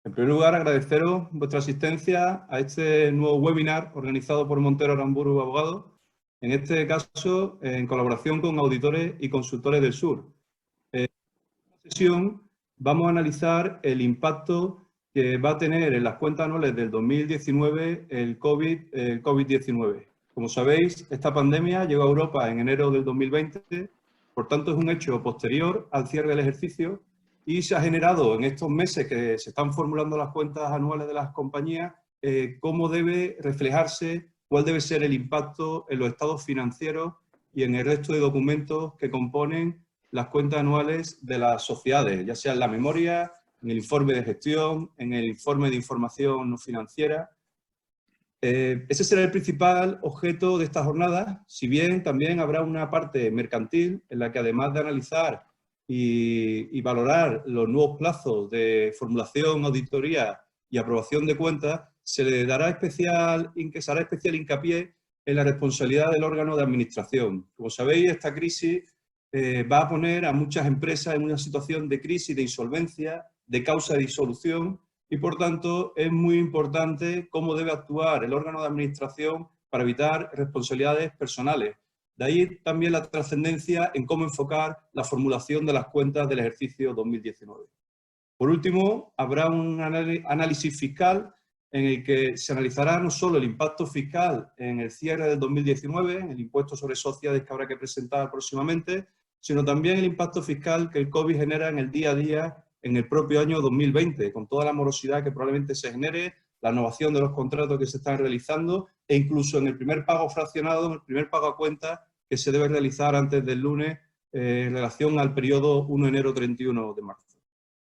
En primer lugar, agradeceros vuestra asistencia a este nuevo webinar organizado por Montero Aramburu Abogados, en este caso en colaboración con auditores y consultores del sur. En esta sesión vamos a analizar el impacto que va a tener en las cuentas anuales del 2019 el COVID-19. Como sabéis, esta pandemia llegó a Europa en enero del 2020, por tanto es un hecho posterior al cierre del ejercicio y se ha generado en estos meses que se están formulando las cuentas anuales de las compañías, cómo debe reflejarse, cuál debe ser el impacto en los estados financieros y en el resto de documentos que componen las cuentas anuales de las sociedades, ya sea en la memoria, en el informe de gestión, en el informe de información no financiera. Ese será el principal objeto de esta jornada, si bien también habrá una parte mercantil en la que, además de analizar y valorar los nuevos plazos de formulación, auditoría y aprobación de cuentas, se le dará especial hincapié en la responsabilidad del órgano de administración. Como sabéis, esta crisis va a poner a muchas empresas en una situación de crisis, de insolvencia, de causa de disolución, y por tanto es muy importante cómo debe actuar el órgano de administración para evitar responsabilidades personales. De ahí también la trascendencia en cómo enfocar la formulación de las cuentas del ejercicio 2019. Por último, habrá un análisis fiscal en el que se analizará no solo el impacto fiscal en el cierre del 2019, en el impuesto sobre sociedades que habrá que presentar próximamente, sino también el impacto fiscal que el COVID genera en el día a día en el propio año 2020, con toda la morosidad que probablemente se genere, la innovación de los contratos que se están realizando e incluso en el primer pago fraccionado, en el primer pago a cuenta que se debe realizar antes del lunes en relación al periodo 1 de enero 31 de marzo.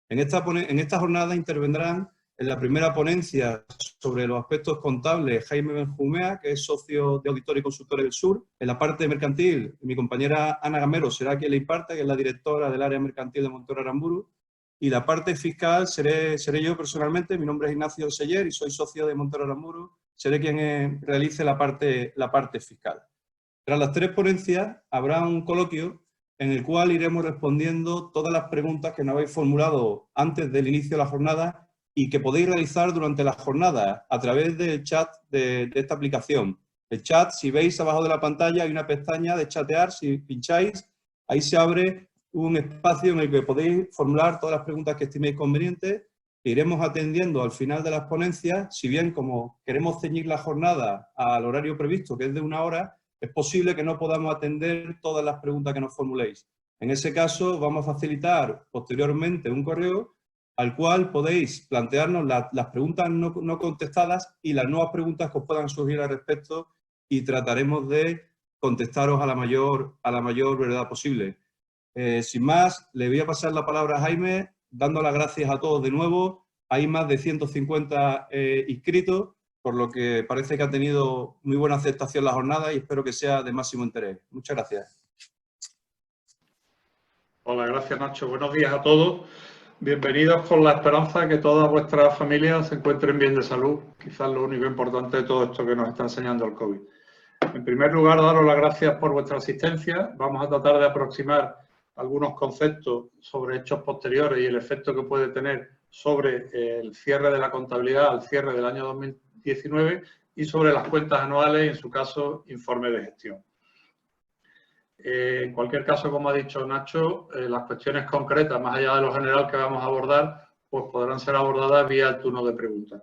En esta jornada intervendrán en la primera ponencia sobre los aspectos contables Jaime Benjumea, que es socio de Auditores y Consultores del Sur. En la parte mercantil, mi compañera Ana Gamero será quien le imparte, que es la directora del área mercantil de Montero Aramburu. Y la parte fiscal seré yo personalmente. Mi nombre es Ignacio Seller y soy socio de Montero Aramburu. Seré quien realice la parte fiscal. Tras las tres ponencias habrá un coloquio en el cual iremos respondiendo todas las preguntas que nos habéis formulado antes del inicio de la jornada y que podéis realizar durante la jornada a través del chat de esta aplicación. El chat, si veis abajo de la pantalla, hay una pestaña de chatear. Si pincháis, ahí se abre un espacio en el que podéis formular todas las preguntas que estiméis convenientes, que iremos atendiendo al final de las ponencias. Si bien, como queremos ceñir la jornada al horario previsto, que es de 1 hora, es posible que no podamos atender todas las preguntas que nos formuléis. En ese caso, vamos a facilitar posteriormente un correo al cual podéis plantearnos las preguntas no contestadas y las nuevas preguntas que os puedan surgir al respecto, y trataremos de contestaros a la mayor brevedad posible. Sin más, le voy a pasar la palabra a Jaime, dando las gracias a todos de nuevo. Hay más de 150 inscritos, por lo que parece que ha tenido muy buena aceptación la jornada y espero que sea de máximo interés. Muchas gracias. Hola, gracias Nacho. Buenos días a todos. Bienvenidos con la esperanza de que todas vuestras familias se encuentren bien de salud. Quizás lo único importante de todo esto que nos está enseñando el COVID. En primer lugar, daros las gracias por vuestra asistencia. Vamos a tratar de aproximar algunos conceptos sobre hechos posteriores y el efecto que puede tener sobre el cierre de la contabilidad al cierre del año 2019 y sobre las cuentas anuales y, en su caso, informe de gestión. En cualquier caso, como ha dicho Nacho, las cuestiones concretas, más allá de lo general que vamos a abordar, pues podrán ser abordadas vía el turno de preguntas.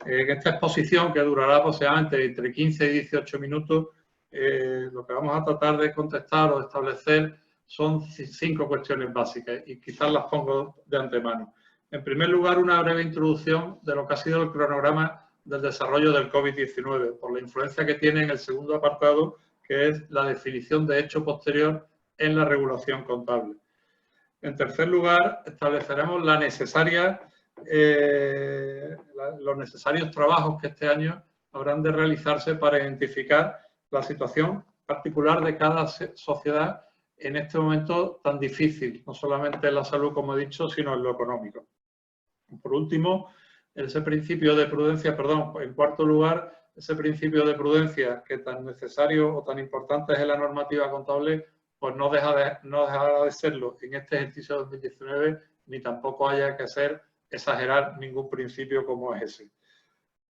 En esta exposición, que durará aproximadamente entre 15 y 18 minutos, lo que vamos a tratar de contestar o de establecer son 5 cuestiones básicas y quizás las pongo de antemano. En primer lugar, una breve introducción de lo que ha sido el cronograma del desarrollo del COVID-19, por la influencia que tiene en el segundo apartado, que es la definición de hecho posterior en la regulación contable. En tercer lugar, estableceremos los necesarios trabajos que este año habrán de realizarse para identificar la situación particular de cada sociedad en este momento tan difícil, no solamente en la salud, como he dicho, sino en lo económico. Por último, ese principio de prudencia, en cuarto lugar, ese principio de prudencia que tan necesario o tan importante es en la normativa contable, pues no dejará de serlo en este ejercicio 2019, ni tampoco haya que ser exagerar ningún principio como es ese.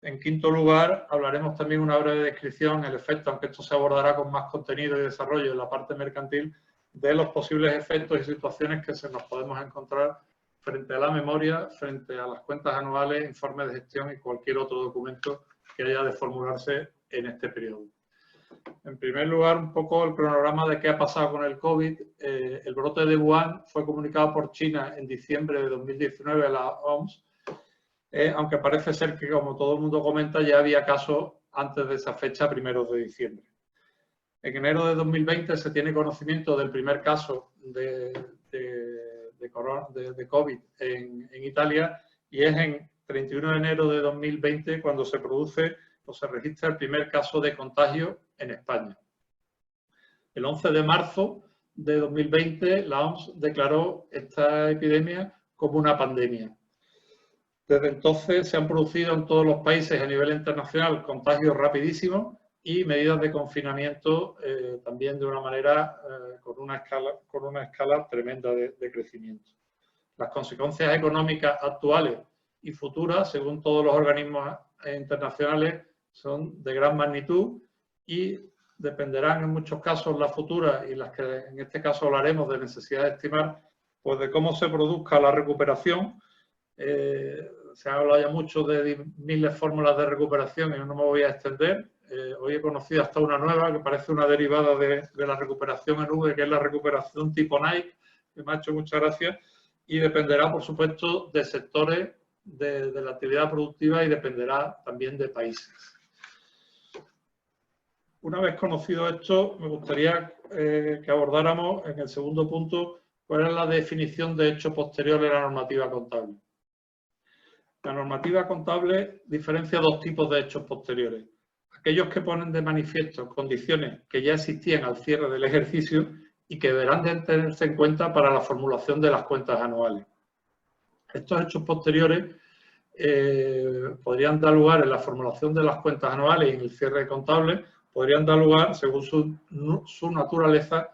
En quinto lugar, hablaremos también una breve descripción, el efecto, aunque esto se abordará con más contenido y desarrollo en la parte mercantil, de los posibles efectos y situaciones que se nos podemos encontrar frente a la memoria, frente a las cuentas anuales, informes de gestión y cualquier otro documento que haya de formularse en este periodo. En primer lugar, un poco el cronograma de qué ha pasado con el COVID. El brote de Wuhan fue comunicado por China en diciembre de 2019 a la OMS, aunque parece ser que, como todo el mundo comenta, ya había casos antes de esa fecha, primeros de diciembre. En enero de 2020 se tiene conocimiento del primer caso de COVID en Italia, y es en 31 de enero de 2020 cuando se produce o se registra el primer caso de contagio en España. El 11 de marzo de 2020 la OMS declaró esta epidemia como una pandemia. Desde entonces se han producido en todos los países a nivel internacional contagios rapidísimos y medidas de confinamiento también de una manera con una escala tremenda de crecimiento. Las consecuencias económicas actuales y futuras, según todos los organismos internacionales, son de gran magnitud y dependerán en muchos casos las futuras y las que en este caso hablaremos de necesidad de estimar, pues de cómo se produzca la recuperación. Se ha hablado ya mucho de miles de fórmulas de recuperación y no me voy a extender. Hoy he conocido hasta una nueva que parece una derivada de la recuperación en V, que es la recuperación tipo Nike, que me ha hecho mucha gracia, y dependerá, por supuesto, de sectores de la actividad productiva y dependerá también de países. Una vez conocido esto, me gustaría que abordáramos en el segundo punto cuál es la definición de hecho posterior de la normativa contable. La normativa contable diferencia dos tipos de hechos posteriores. Aquellos que ponen de manifiesto condiciones que ya existían al cierre del ejercicio y que deberán de tenerse en cuenta para la formulación de las cuentas anuales. Estos hechos posteriores podrían dar lugar en la formulación de las cuentas anuales y en el cierre contable, podrían dar lugar, según su naturaleza,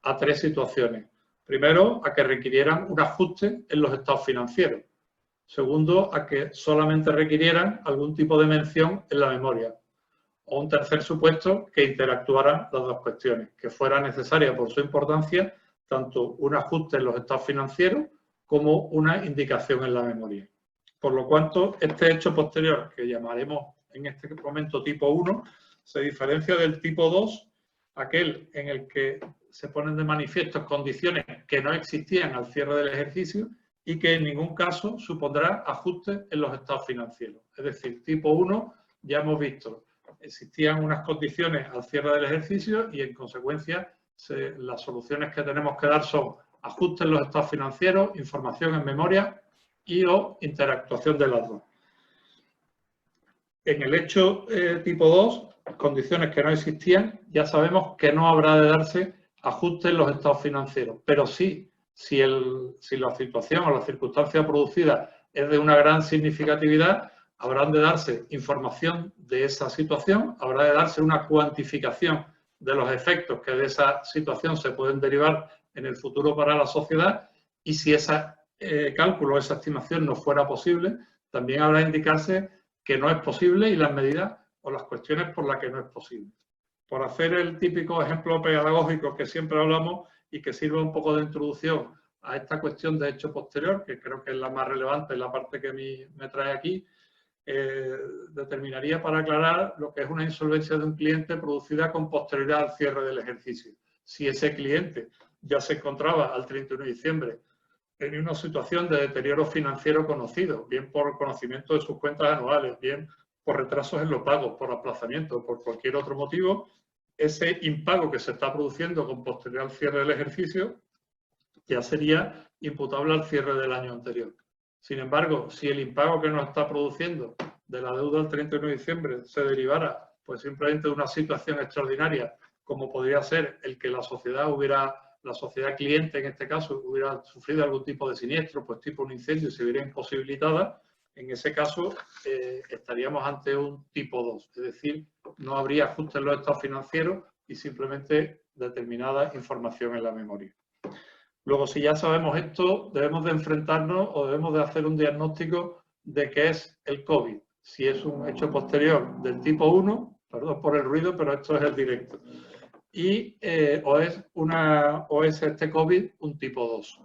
a tres situaciones. Primero, a que requirieran un ajuste en los estados financieros. Segundo, a que solamente requirieran algún tipo de mención en la memoria. O un tercer supuesto, que interactuaran las dos cuestiones, que fuera necesaria por su importancia tanto un ajuste en los estados financieros como una indicación en la memoria. Por lo cual, este hecho posterior, que llamaremos en este momento tipo 1, se diferencia del tipo 2, aquel en el que se ponen de manifiesto condiciones que no existían al cierre del ejercicio y que en ningún caso supondrá ajustes en los estados financieros. Es decir, tipo 1, ya hemos visto, existían unas condiciones al cierre del ejercicio y en consecuencia las soluciones que tenemos que dar son ajustes en los estados financieros, información en memoria y o interactuación de las dos. En el hecho tipo 2, condiciones que no existían, ya sabemos que no habrá de darse ajustes en los estados financieros, pero sí, si la situación o la circunstancia producida es de una gran significatividad, habrán de darse información de esa situación, habrá de darse una cuantificación de los efectos que de esa situación se pueden derivar en el futuro para la sociedad y si ese cálculo, esa estimación no fuera posible, también habrá de indicarse que no es posible y las medidas o las cuestiones por las que no es posible. Por hacer el típico ejemplo pedagógico que siempre hablamos y que sirva un poco de introducción a esta cuestión de hecho posterior, que creo que es la más relevante, la parte que a mí me trae aquí, determinaría para aclarar lo que es una insolvencia de un cliente producida con posterioridad al cierre del ejercicio. Si ese cliente ya se encontraba al 31 de diciembre en una situación de deterioro financiero conocido, bien por conocimiento de sus cuentas anuales, bien por retrasos en los pagos, por aplazamiento, por cualquier otro motivo, ese impago que se está produciendo con posterioridad al cierre del ejercicio ya sería imputable al cierre del año anterior. Sin embargo, si el impago que nos está produciendo de la deuda del 31 de diciembre se derivara pues simplemente de una situación extraordinaria, como podría ser el que la sociedad cliente en este caso hubiera sufrido algún tipo de siniestro, pues tipo un incendio y se viera imposibilitada, en ese caso estaríamos ante un tipo 2, es decir, no habría ajuste en los estados financieros y simplemente determinada información en la memoria. Luego, si ya sabemos esto, debemos de enfrentarnos o debemos de hacer un diagnóstico de qué es el COVID. Si es un hecho posterior del tipo 1, perdón por el ruido, pero esto es el directo, y o es este COVID un tipo 2.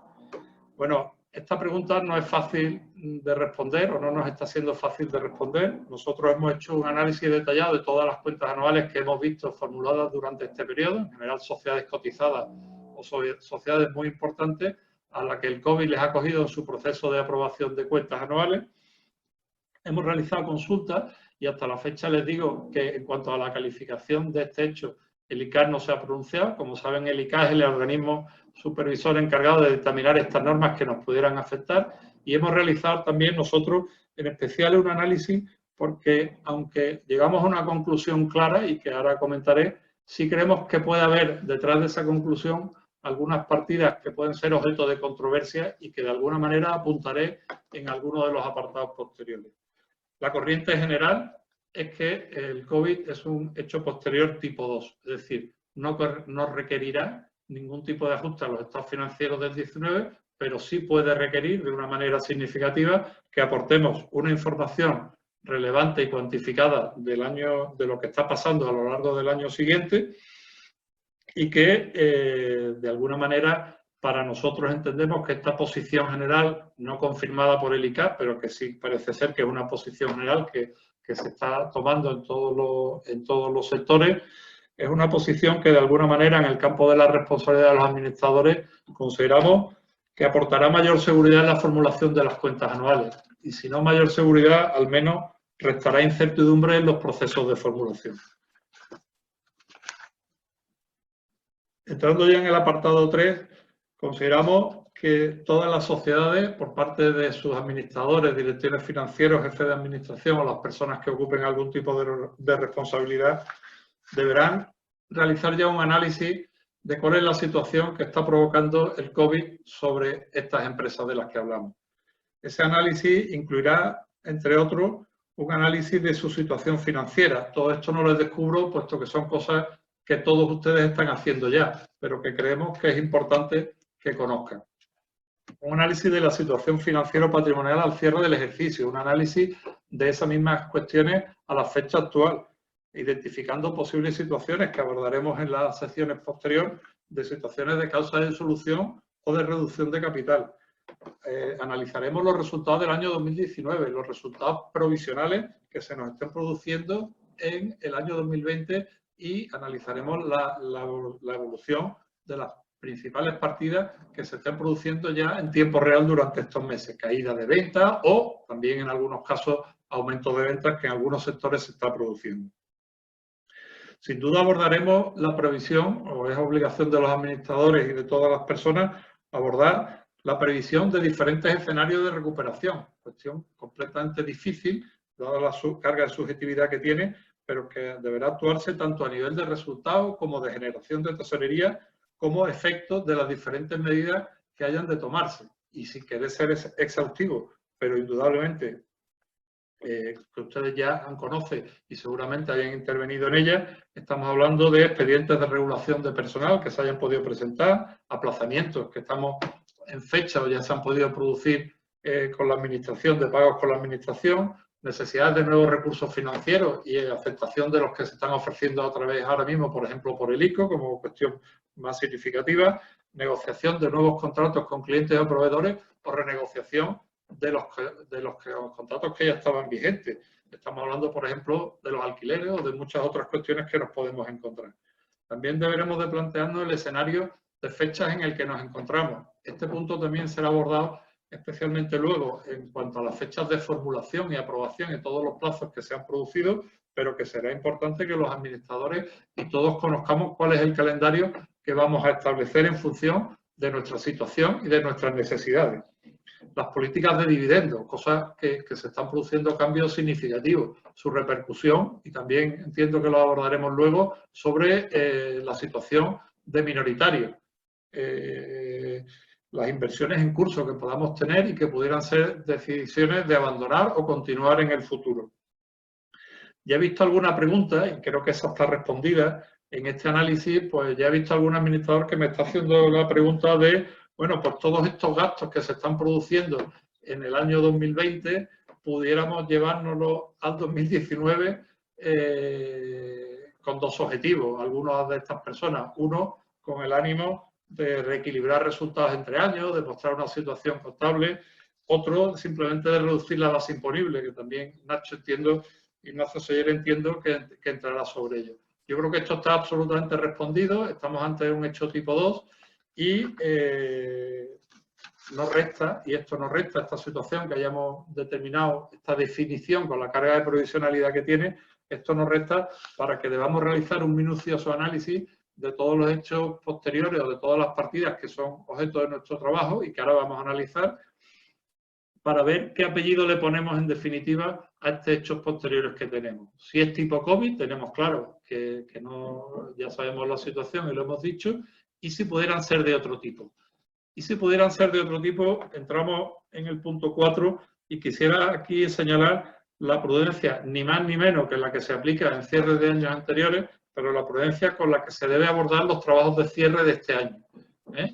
Bueno, esta pregunta no es fácil de responder o no nos está siendo fácil de responder. Nosotros hemos hecho un análisis detallado de todas las cuentas anuales que hemos visto formuladas durante este periodo, en general sociedades cotizadas o sociedades muy importantes a las que el COVID les ha cogido en su proceso de aprobación de cuentas anuales. Hemos realizado consultas y hasta la fecha les digo que en cuanto a la calificación de este hecho, el ICAS no se ha pronunciado. Como saben, el ICAS es el organismo supervisor encargado de determinar estas normas que nos pudieran afectar, y hemos realizado también nosotros en especial un análisis porque, aunque llegamos a una conclusión clara y que ahora comentaré, sí creemos que puede haber detrás de esa conclusión algunas partidas que pueden ser objeto de controversia y que de alguna manera apuntaré en alguno de los apartados posteriores. La corriente general es que el COVID es un hecho posterior tipo 2, es decir, no requerirá ningún tipo de ajuste a los estados financieros del 19, pero sí puede requerir de una manera significativa que aportemos una información relevante y cuantificada del año, de lo que está pasando a lo largo del año siguiente, y que de alguna manera para nosotros entendemos que esta posición general, no confirmada por el ICAP, pero que sí parece ser que es una posición general que se está tomando en todos los sectores, es una posición que de alguna manera en el campo de la responsabilidad de los administradores consideramos que aportará mayor seguridad en la formulación de las cuentas anuales. Y si no mayor seguridad, al menos restará incertidumbre en los procesos de formulación. Entrando ya en el apartado 3, consideramos que todas las sociedades, por parte de sus administradores, directores financieros, jefes de administración o las personas que ocupen algún tipo de responsabilidad, deberán realizar ya un análisis de cuál es la situación que está provocando el COVID sobre estas empresas de las que hablamos. Ese análisis incluirá, entre otros, un análisis de su situación financiera. Todo esto no lo descubro, puesto que son cosas que todos ustedes están haciendo ya, pero que creemos que es importante que conozcan. Un análisis de la situación financiero-patrimonial al cierre del ejercicio, un análisis de esas mismas cuestiones a la fecha actual, identificando posibles situaciones que abordaremos en las secciones posteriores de situaciones de causa de disolución o de reducción de capital. Analizaremos los resultados del año 2019, los resultados provisionales que se nos estén produciendo en el año 2020 y analizaremos la evolución de las principales partidas que se estén produciendo ya en tiempo real durante estos meses, caída de ventas o también en algunos casos aumento de ventas que en algunos sectores se está produciendo. Sin duda abordaremos la previsión, o es obligación de los administradores y de todas las personas, abordar la previsión de diferentes escenarios de recuperación, cuestión completamente difícil, dada la carga de subjetividad que tiene, pero que deberá actuarse tanto a nivel de resultados como de generación de tesorería, como efectos de las diferentes medidas que hayan de tomarse. Y sin querer ser exhaustivo, pero indudablemente que ustedes ya conocen y seguramente hayan intervenido en ella, estamos hablando de expedientes de regulación de personal que se hayan podido presentar, aplazamientos que estamos en fecha o ya se han podido producir con la administración, de pagos con la administración, necesidades de nuevos recursos financieros y aceptación de los que se están ofreciendo a través ahora mismo, por ejemplo, por el ICO, como cuestión más significativa, negociación de nuevos contratos con clientes o proveedores o renegociación de los contratos que ya estaban vigentes. Estamos hablando, por ejemplo, de los alquileres o de muchas otras cuestiones que nos podemos encontrar. También deberemos de plantearnos el escenario de fechas en el que nos encontramos. Este punto también será abordado especialmente luego en cuanto a las fechas de formulación y aprobación y todos los plazos que se han producido, pero que será importante que los administradores y todos conozcamos cuál es el calendario que vamos a establecer en función de nuestra situación y de nuestras necesidades. Las políticas de dividendos, cosas que se están produciendo cambios significativos, su repercusión, y también entiendo que lo abordaremos luego, sobre la situación de minoritarios. Las inversiones en curso que podamos tener y que pudieran ser decisiones de abandonar o continuar en el futuro. Ya he visto alguna pregunta, y creo que esa está respondida en este análisis, pues ya he visto algún administrador que me está haciendo la pregunta de Bueno, pues todos estos gastos que se están produciendo en el año 2020 pudiéramos llevárnoslo al 2019 con dos objetivos, algunas de estas personas. Uno, con el ánimo de reequilibrar resultados entre años, de mostrar una situación contable. Otro, simplemente de reducir la base imponible, que también Ignacio Seller entiendo que entrará sobre ello. Yo creo que esto está absolutamente respondido, estamos ante un hecho tipo 2 y nos resta, y esto nos resta, esta situación que hayamos determinado, esta definición con la carga de provisionalidad que tiene, esto nos resta para que debamos realizar un minucioso análisis de todos los hechos posteriores o de todas las partidas que son objeto de nuestro trabajo y que ahora vamos a analizar para ver qué apellido le ponemos en definitiva a estos hechos posteriores que tenemos. Si es tipo COVID, tenemos claro que no, ya sabemos la situación y lo hemos dicho, y si pudieran ser de otro tipo. Y si pudieran ser de otro tipo, entramos en el punto 4 y quisiera aquí señalar la prudencia, ni más ni menos que la que se aplica en cierres de años anteriores, pero la prudencia con la que se debe abordar los trabajos de cierre de este año.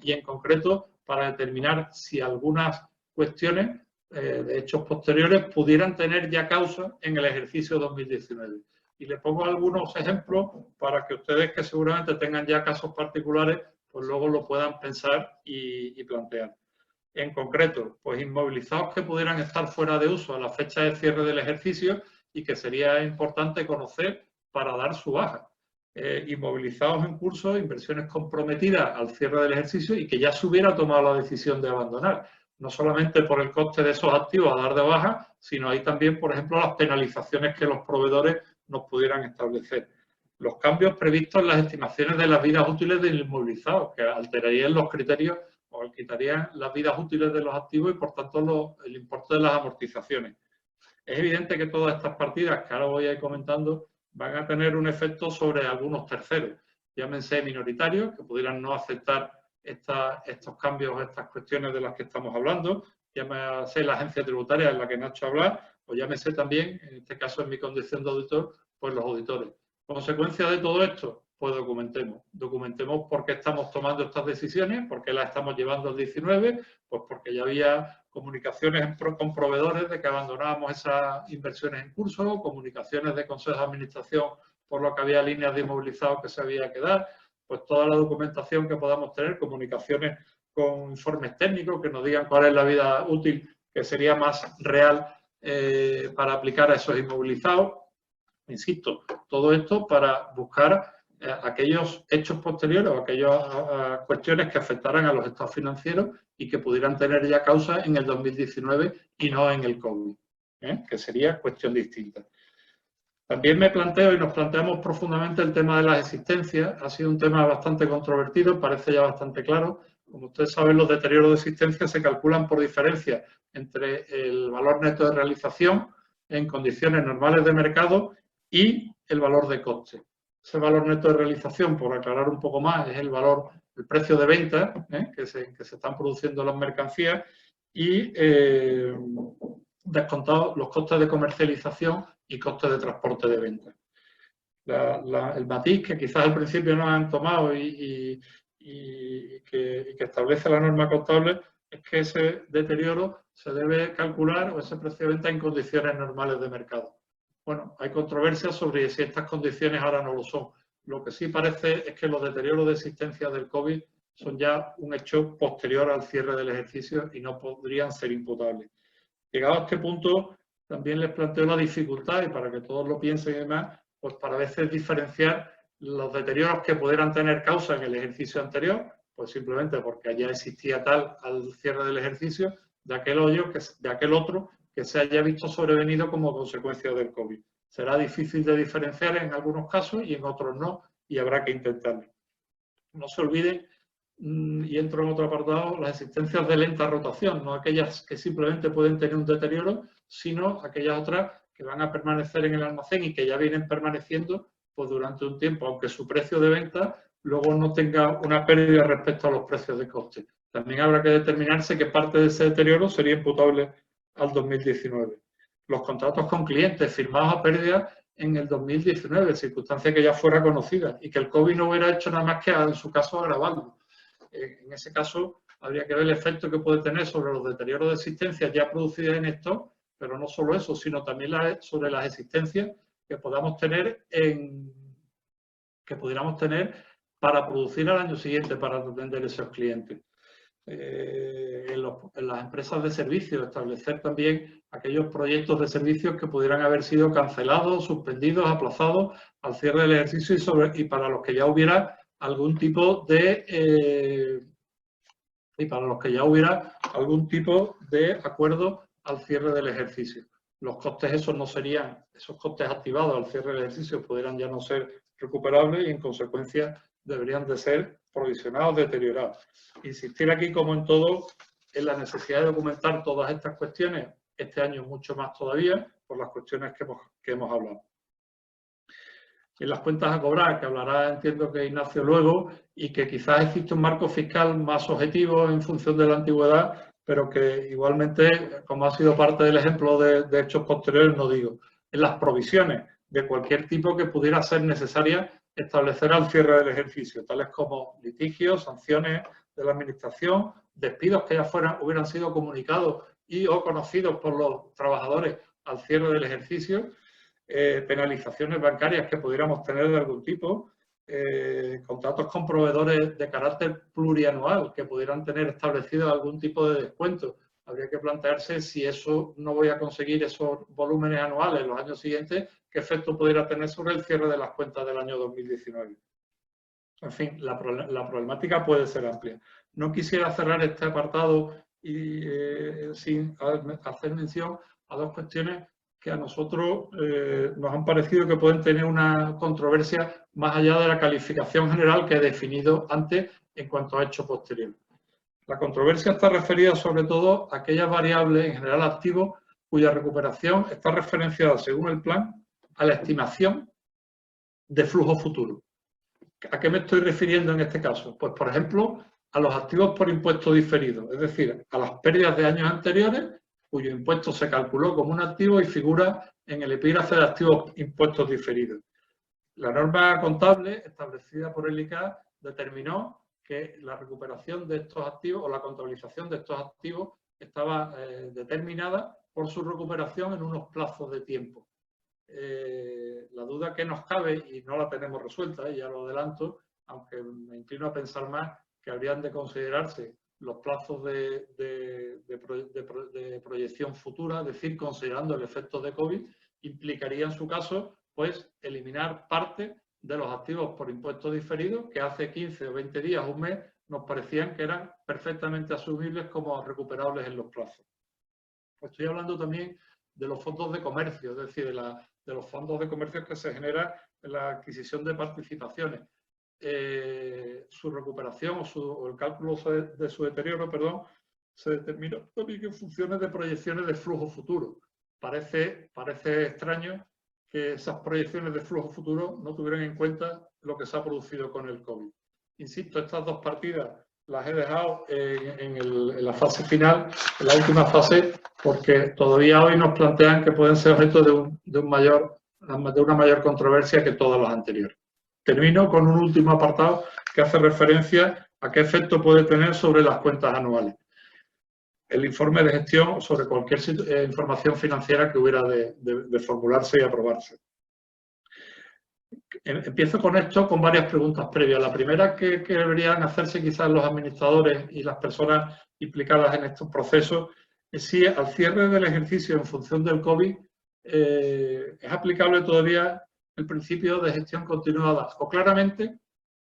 Y en concreto, para determinar si algunas cuestiones de hechos posteriores pudieran tener ya causa en el ejercicio 2019. Y le pongo algunos ejemplos para que ustedes, que seguramente tengan ya casos particulares, pues luego lo puedan pensar y plantear. En concreto, pues inmovilizados que pudieran estar fuera de uso a la fecha de cierre del ejercicio y que sería importante conocer para dar su baja. Inmovilizados en curso, inversiones comprometidas al cierre del ejercicio y que ya se hubiera tomado la decisión de abandonar. No solamente por el coste de esos activos a dar de baja, sino ahí también, por ejemplo, las penalizaciones que los proveedores nos pudieran establecer. Los cambios previstos en las estimaciones de las vidas útiles del inmovilizado, que alterarían los criterios o quitarían las vidas útiles de los activos y, por tanto, el importe de las amortizaciones. Es evidente que todas estas partidas que ahora voy a ir comentando van a tener un efecto sobre algunos terceros, llámense minoritarios, que pudieran no aceptar estos cambios, estas cuestiones de las que estamos hablando, llámese la agencia tributaria en la que Nacho habla, o llámese también, en este caso en mi condición de auditor, pues los auditores. Consecuencia de todo esto, pues documentemos. Documentemos por qué estamos tomando estas decisiones, por qué las estamos llevando al 19, pues porque ya había comunicaciones con proveedores de que abandonábamos esas inversiones en curso, comunicaciones de consejos de administración por lo que había líneas de inmovilizados que se había que dar, pues toda la documentación que podamos tener, comunicaciones con informes técnicos que nos digan cuál es la vida útil que sería más real para aplicar a esos inmovilizados. Insisto, todo esto para buscar aquellos hechos posteriores o aquellas cuestiones que afectaran a los estados financieros y que pudieran tener ya causa en el 2019 y no en el COVID, que sería cuestión distinta. También me planteo y nos planteamos profundamente el tema de las existencias. Ha sido un tema bastante controvertido, parece ya bastante claro. Como ustedes saben, los deterioros de existencia se calculan por diferencia entre el valor neto de realización en condiciones normales de mercado y el valor de coste. Ese valor neto de realización, por aclarar un poco más, es el precio de venta que se están produciendo las mercancías y descontados los costes de comercialización y costes de transporte de venta. El matiz que quizás al principio no han tomado y que establece la norma contable es que ese deterioro se debe calcular o ese precio de venta en condiciones normales de mercado. Bueno, hay controversias sobre si estas condiciones ahora no lo son. Lo que sí parece es que los deterioros de existencia del COVID son ya un hecho posterior al cierre del ejercicio y no podrían ser imputables. Llegado a este punto, también les planteo la dificultad, y para que todos lo piensen y demás, pues para a veces diferenciar los deterioros que pudieran tener causa en el ejercicio anterior, pues simplemente porque ya existía tal al cierre del ejercicio, de aquel otro que se haya visto sobrevenido como consecuencia del COVID. Será difícil de diferenciar en algunos casos y en otros no, y habrá que intentarlo. No se olviden, y entro en otro apartado, las existencias de lenta rotación, no aquellas que simplemente pueden tener un deterioro, sino aquellas otras que van a permanecer en el almacén y que ya vienen permaneciendo pues, durante un tiempo, aunque su precio de venta luego no tenga una pérdida respecto a los precios de coste. También habrá que determinarse que parte de ese deterioro sería imputable al 2019. Los contratos con clientes firmados a pérdida en el 2019, circunstancia que ya fuera conocida y que el COVID no hubiera hecho nada más que en su caso agravarlo. En ese caso habría que ver el efecto que puede tener sobre los deterioros de existencias ya producidas en stock, pero no solo eso, sino también sobre las existencias que podamos tener pudiéramos tener para producir al año siguiente, para atender a esos clientes. En las empresas de servicios, establecer también aquellos proyectos de servicios que pudieran haber sido cancelados, suspendidos, aplazados al cierre del ejercicio y para los que ya hubiera algún tipo de acuerdo al cierre del ejercicio. Los costes esos costes activados al cierre del ejercicio pudieran ya no ser recuperables y en consecuencia deberían de ser provisionados, deteriorados. Insistir aquí, como en todo, en la necesidad de documentar todas estas cuestiones, este año mucho más todavía, por las cuestiones que hemos hablado. En las cuentas a cobrar, que hablará, entiendo que Ignacio luego, y que quizás existe un marco fiscal más objetivo en función de la antigüedad, pero que igualmente, como ha sido parte del ejemplo de hechos posteriores, no digo. En las provisiones de cualquier tipo que pudiera ser necesaria establecer al cierre del ejercicio, tales como litigios, sanciones de la administración, despidos que ya hubieran sido comunicados y o conocidos por los trabajadores al cierre del ejercicio, penalizaciones bancarias que pudiéramos tener de algún tipo, contratos con proveedores de carácter plurianual que pudieran tener establecido algún tipo de descuento. Habría que plantearse si eso no voy a conseguir esos volúmenes anuales en los años siguientes, qué efecto pudiera tener sobre el cierre de las cuentas del año 2019. En fin, la problemática puede ser amplia. No quisiera cerrar este apartado sin hacer mención a dos cuestiones que a nosotros nos han parecido que pueden tener una controversia más allá de la calificación general que he definido antes en cuanto a hechos posteriores. La controversia está referida sobre todo a aquellas variables, en general activos, cuya recuperación está referenciada, según el plan, a la estimación de flujo futuro. ¿A qué me estoy refiriendo en este caso? Pues, por ejemplo, a los activos por impuesto diferido, es decir, a las pérdidas de años anteriores, cuyo impuesto se calculó como un activo y figura en el epígrafe de activos impuestos diferidos. La norma contable establecida por el ICAA determinó que la recuperación de estos activos o la contabilización de estos activos estaba determinada por su recuperación en unos plazos de tiempo. La duda que nos cabe, y no la tenemos resuelta, ya lo adelanto, aunque me inclino a pensar más que habrían de considerarse los plazos de proyección futura, es decir, considerando el efecto de COVID, implicaría en su caso pues eliminar parte de los activos por impuestos diferidos que hace 15 o 20 días, un mes, nos parecían que eran perfectamente asumibles como recuperables en los plazos. Estoy hablando también de los fondos de comercio, es decir, de los fondos de comercio que se generan en la adquisición de participaciones. Su recuperación o el cálculo de su deterioro, perdón, se determina también en funciones de proyecciones de flujo futuro. Parece extraño que esas proyecciones de flujo futuro no tuvieran en cuenta lo que se ha producido con el COVID. Insisto, estas dos partidas las he dejado en la fase final, en la última fase, porque todavía hoy nos plantean que pueden ser objeto de una mayor controversia que todas las anteriores. Termino con un último apartado que hace referencia a qué efecto puede tener sobre las cuentas anuales. El informe de gestión sobre cualquier información financiera que hubiera de formularse y aprobarse. Empiezo con esto con varias preguntas previas. La primera que deberían hacerse quizás los administradores y las personas implicadas en estos procesos es si al cierre del ejercicio en función del COVID es aplicable todavía el principio de gestión continuada o claramente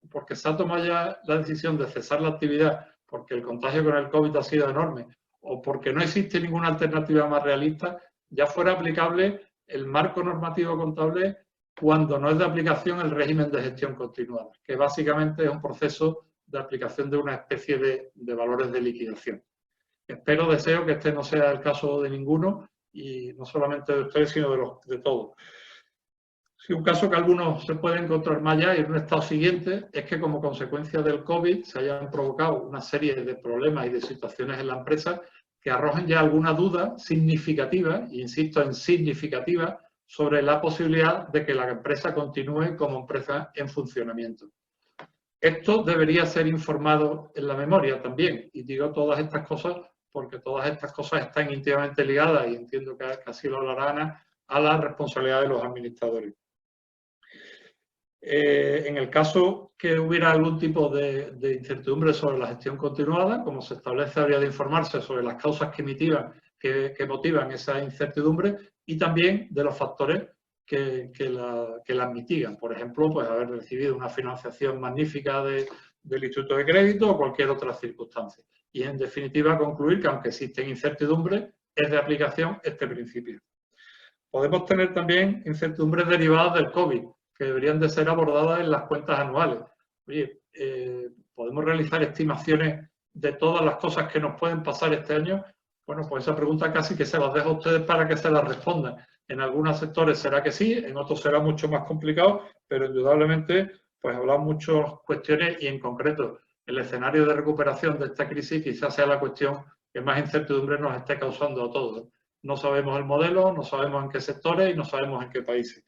porque se ha tomado ya la decisión de cesar la actividad porque el contagio con el COVID ha sido enorme o porque no existe ninguna alternativa más realista, ya fuera aplicable el marco normativo contable cuando no es de aplicación el régimen de gestión continuada, que básicamente es un proceso de aplicación de una especie de valores de liquidación. Deseo que este no sea el caso de ninguno, y no solamente de ustedes, sino de todos. Si un caso que algunos se puede encontrar más allá y en un estado siguiente es que como consecuencia del COVID se hayan provocado una serie de problemas y de situaciones en la empresa que arrojen ya alguna duda significativa, e insisto en significativa, sobre la posibilidad de que la empresa continúe como empresa en funcionamiento. Esto debería ser informado en la memoria también, y digo todas estas cosas porque todas estas cosas están íntimamente ligadas, y entiendo que así lo hablará Ana, a la responsabilidad de los administradores. En el caso que hubiera algún tipo de incertidumbre sobre la gestión continuada, como se establece, habría de informarse sobre las causas que motivan esa incertidumbre y también de los factores que las mitigan. Por ejemplo, pues haber recibido una financiación magnífica del Instituto de Crédito o cualquier otra circunstancia. Y, en definitiva, concluir que, aunque existen incertidumbres, es de aplicación este principio. Podemos tener también incertidumbres derivadas del COVID, que deberían de ser abordadas en las cuentas anuales. Oye, ¿podemos realizar estimaciones de todas las cosas que nos pueden pasar este año? Bueno, pues esa pregunta casi que se las dejo a ustedes para que se las respondan. En algunos sectores será que sí, en otros será mucho más complicado, pero indudablemente pues habrá muchas cuestiones y, en concreto, el escenario de recuperación de esta crisis quizás sea la cuestión que más incertidumbre nos esté causando a todos. No sabemos el modelo, no sabemos en qué sectores y no sabemos en qué países.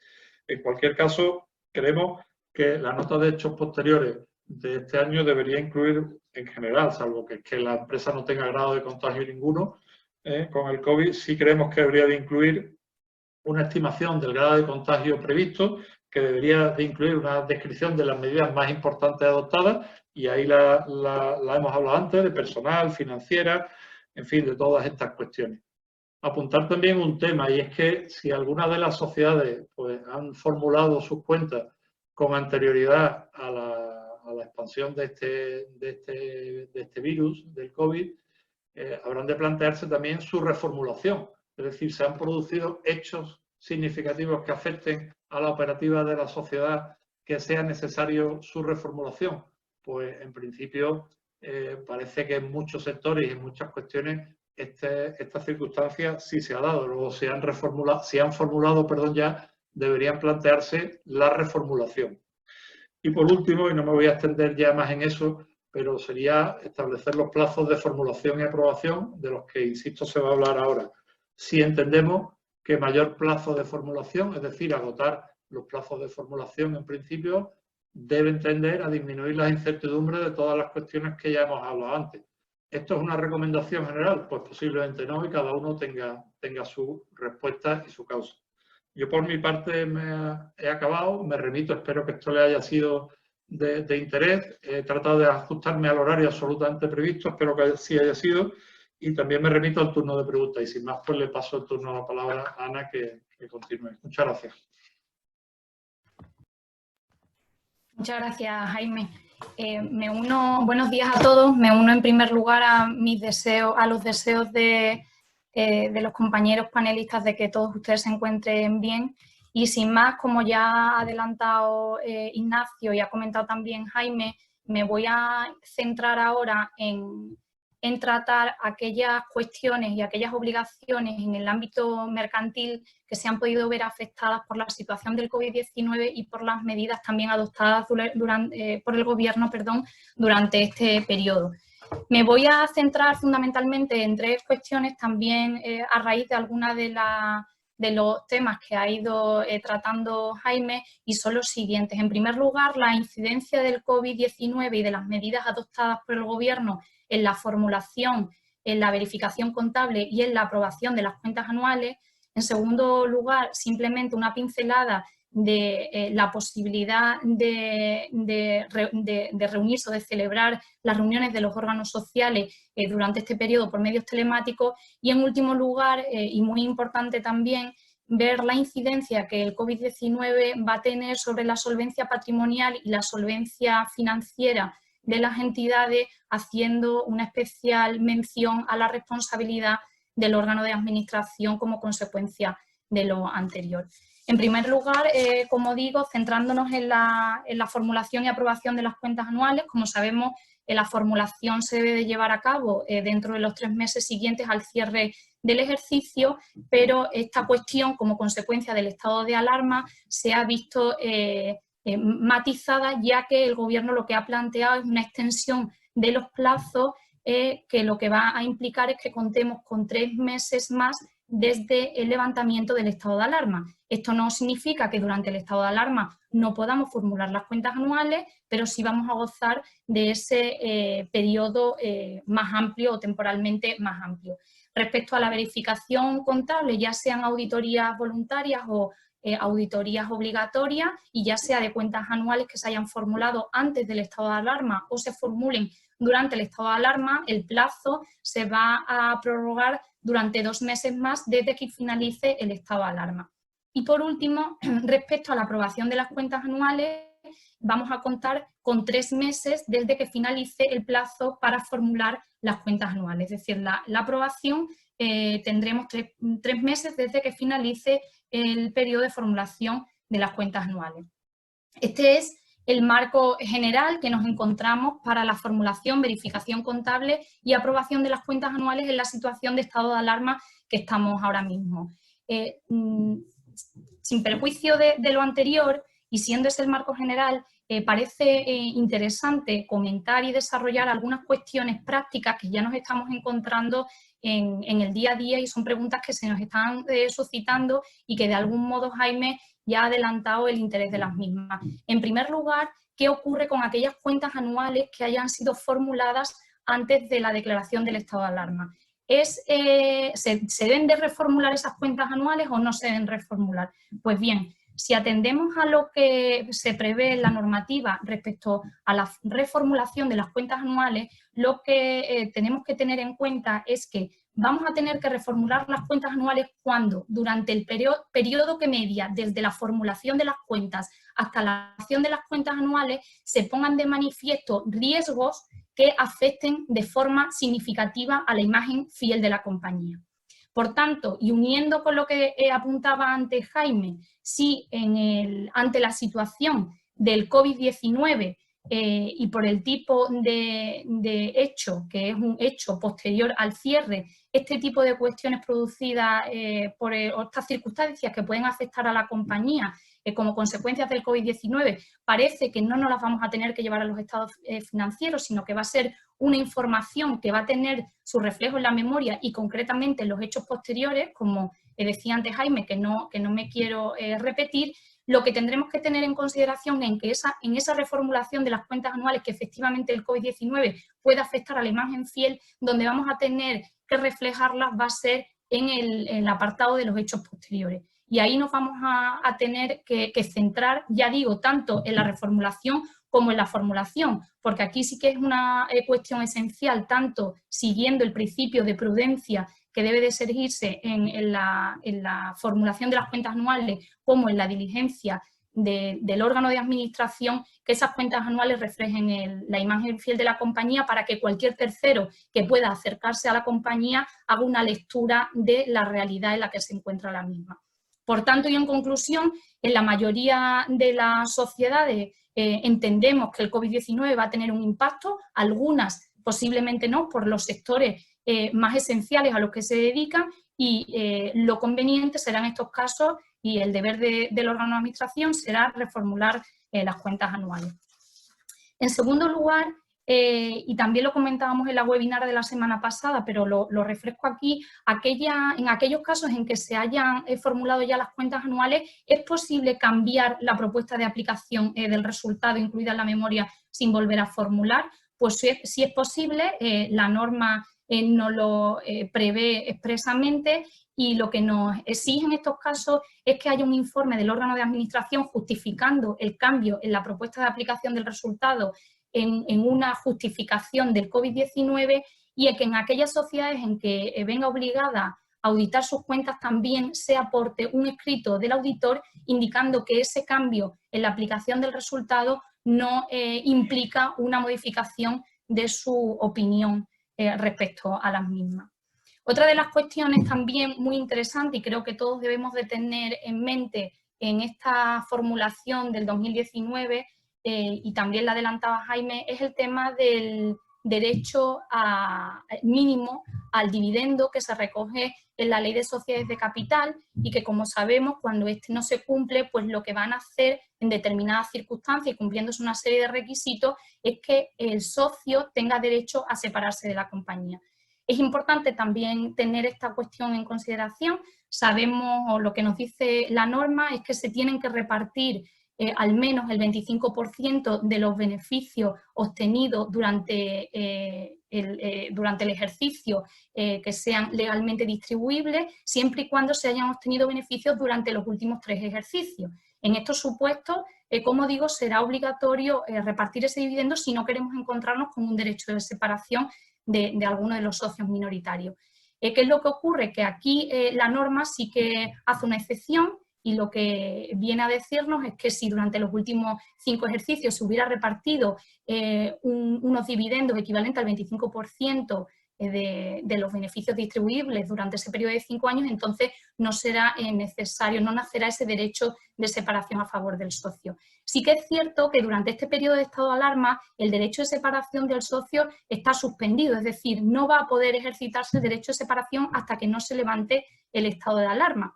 En cualquier caso, creemos que la nota de hechos posteriores de este año debería incluir, en general, salvo que la empresa no tenga grado de contagio ninguno con el COVID, sí creemos que debería de incluir una estimación del grado de contagio previsto, que debería de incluir una descripción de las medidas más importantes adoptadas, y ahí la hemos hablado antes, de personal, financiera, en fin, de todas estas cuestiones. Apuntar también un tema, y es que si algunas de las sociedades pues, han formulado sus cuentas con anterioridad a la expansión de este virus, del COVID, habrán de plantearse también su reformulación. Es decir, se han producido hechos significativos que afecten a la operativa de la sociedad, que sea necesario su reformulación. Pues en principio parece que en muchos sectores y en muchas cuestiones esta circunstancia sí se ha dado. Luego si han formulado, ya, deberían plantearse la reformulación. Y por último, y no me voy a extender ya más en eso, pero sería establecer los plazos de formulación y aprobación, de los que, insisto, se va a hablar ahora. Si entendemos que mayor plazo de formulación, es decir, agotar los plazos de formulación en principio, debe tender a disminuir las incertidumbres de todas las cuestiones que ya hemos hablado antes. ¿Esto es una recomendación general? Pues posiblemente no, y cada uno tenga su respuesta y su causa. Yo por mi parte he acabado, me remito, espero que esto le haya sido de interés. He tratado de ajustarme al horario absolutamente previsto, espero que sí haya sido, y también me remito al turno de preguntas. Y sin más, pues le paso el turno a la palabra a Ana, que continúe. Muchas gracias. Muchas gracias, Jaime. Buenos días a todos. Me uno en primer lugar a los deseos de los compañeros panelistas de que todos ustedes se encuentren bien. Y sin más, como ya ha adelantado Ignacio y ha comentado también Jaime, me voy a centrar ahora en tratar aquellas cuestiones y aquellas obligaciones en el ámbito mercantil que se han podido ver afectadas por la situación del COVID-19 y por las medidas también adoptadas por el Gobierno durante este periodo. Me voy a centrar fundamentalmente en tres cuestiones también a raíz de algunas de los temas que ha ido tratando Jaime, y son los siguientes. En primer lugar, la incidencia del COVID-19 y de las medidas adoptadas por el Gobierno en la formulación, en la verificación contable y en la aprobación de las cuentas anuales. En segundo lugar, simplemente una pincelada de la posibilidad de reunirse o de celebrar las reuniones de los órganos sociales durante este periodo por medios telemáticos. Y en último lugar, y muy importante también, ver la incidencia que el COVID-19 va a tener sobre la solvencia patrimonial y la solvencia financiera de las entidades, haciendo una especial mención a la responsabilidad del órgano de administración como consecuencia de lo anterior. En primer lugar, como digo, centrándonos en la formulación y aprobación de las cuentas anuales. Como sabemos, la formulación se debe de llevar a cabo dentro de los 3 meses siguientes al cierre del ejercicio, pero esta cuestión, como consecuencia del estado de alarma, se ha visto matizada, ya que el Gobierno lo que ha planteado es una extensión de los plazos que lo que va a implicar es que contemos con 3 meses más desde el levantamiento del estado de alarma. Esto no significa que durante el estado de alarma no podamos formular las cuentas anuales, pero sí vamos a gozar de ese periodo más amplio o temporalmente más amplio. Respecto a la verificación contable, ya sean auditorías voluntarias o auditorías obligatorias, y ya sea de cuentas anuales que se hayan formulado antes del estado de alarma o se formulen durante el estado de alarma, el plazo se va a prorrogar durante 2 meses más desde que finalice el estado de alarma. Y por último, respecto a la aprobación de las cuentas anuales, vamos a contar con 3 meses desde que finalice el plazo para formular las cuentas anuales. Es decir, la aprobación tendremos 3 meses desde que finalice el periodo de formulación de las cuentas anuales. Este es el marco general que nos encontramos para la formulación, verificación contable y aprobación de las cuentas anuales en la situación de estado de alarma que estamos ahora mismo. Sin perjuicio de lo anterior, y siendo ese el marco general, parece interesante comentar y desarrollar algunas cuestiones prácticas que ya nos estamos encontrando en el día a día, y son preguntas que se nos están suscitando y que de algún modo Jaime ya ha adelantado el interés de las mismas. En primer lugar, ¿qué ocurre con aquellas cuentas anuales que hayan sido formuladas antes de la declaración del estado de alarma? ¿Se deben de reformular esas cuentas anuales o no se deben reformular? Pues bien, si atendemos a lo que se prevé en la normativa respecto a la reformulación de las cuentas anuales, lo que tenemos que tener en cuenta es que vamos a tener que reformular las cuentas anuales cuando, durante el periodo que media desde la formulación de las cuentas hasta la acción de las cuentas anuales, se pongan de manifiesto riesgos que afecten de forma significativa a la imagen fiel de la compañía. Por tanto, y uniendo con lo que apuntaba antes Jaime, si ante la situación del COVID-19 y por el tipo de hecho, que es un hecho posterior al cierre, este tipo de cuestiones producidas por estas circunstancias que pueden afectar a la compañía como consecuencias del COVID-19, parece que no nos las vamos a tener que llevar a los estados financieros, sino que va a ser una información que va a tener su reflejo en la memoria y concretamente en los hechos posteriores, como decía antes Jaime, que no me quiero repetir. Lo que tendremos que tener en consideración en esa reformulación de las cuentas anuales que efectivamente el COVID-19 puede afectar a la imagen fiel, donde vamos a tener que reflejarlas va a ser en el apartado de los hechos posteriores. Y ahí nos vamos a tener que centrar, ya digo, tanto en la reformulación como en la formulación, porque aquí sí que es una cuestión esencial, tanto siguiendo el principio de prudencia que debe de seguirse en la formulación de las cuentas anuales como en la diligencia del órgano de administración, que esas cuentas anuales reflejen la imagen fiel de la compañía para que cualquier tercero que pueda acercarse a la compañía haga una lectura de la realidad en la que se encuentra la misma. Por tanto, y en conclusión, en la mayoría de las sociedades entendemos que el COVID-19 va a tener un impacto, algunas posiblemente no, por los sectores más esenciales a los que se dedican, y lo conveniente será en estos casos, y el deber del órgano de administración será reformular las cuentas anuales. En segundo lugar, y también lo comentábamos en la webinar de la semana pasada, pero lo refresco aquí, en aquellos casos en que se hayan formulado ya las cuentas anuales, ¿es posible cambiar la propuesta de aplicación del resultado incluida en la memoria sin volver a formular? Pues si es posible, la norma no lo prevé expresamente, y lo que nos exige en estos casos es que haya un informe del órgano de administración justificando el cambio en la propuesta de aplicación del resultado en una justificación del COVID-19, y que en aquellas sociedades en que venga obligada a auditar sus cuentas también se aporte un escrito del auditor indicando que ese cambio en la aplicación del resultado no implica una modificación de su opinión respecto a las mismas. Otra de las cuestiones también muy interesante, y creo que todos debemos de tener en mente en esta formulación del 2019, y también la adelantaba Jaime, es el tema del derecho mínimo al dividendo que se recoge en la Ley de Sociedades de Capital, y que, como sabemos, cuando este no se cumple, pues lo que van a hacer en determinadas circunstancias y cumpliéndose una serie de requisitos es que el socio tenga derecho a separarse de la compañía. Es importante también tener esta cuestión en consideración. Sabemos, o lo que nos dice la norma, es que se tienen que repartir al menos el 25% de los beneficios obtenidos durante el ejercicio que sean legalmente distribuibles, siempre y cuando se hayan obtenido beneficios durante los últimos 3 ejercicios. En estos supuestos, como digo, será obligatorio repartir ese dividendo si no queremos encontrarnos con un derecho de separación de alguno de los socios minoritarios. ¿Qué es lo que ocurre? Que aquí la norma sí que hace una excepción, y lo que viene a decirnos es que si durante los últimos 5 ejercicios se hubiera repartido unos dividendos equivalentes al 25% de los beneficios distribuibles durante ese periodo de 5 años, entonces no será necesario, no nacerá ese derecho de separación a favor del socio. Sí que es cierto que durante este periodo de estado de alarma el derecho de separación del socio está suspendido, es decir, no va a poder ejercitarse el derecho de separación hasta que no se levante el estado de alarma.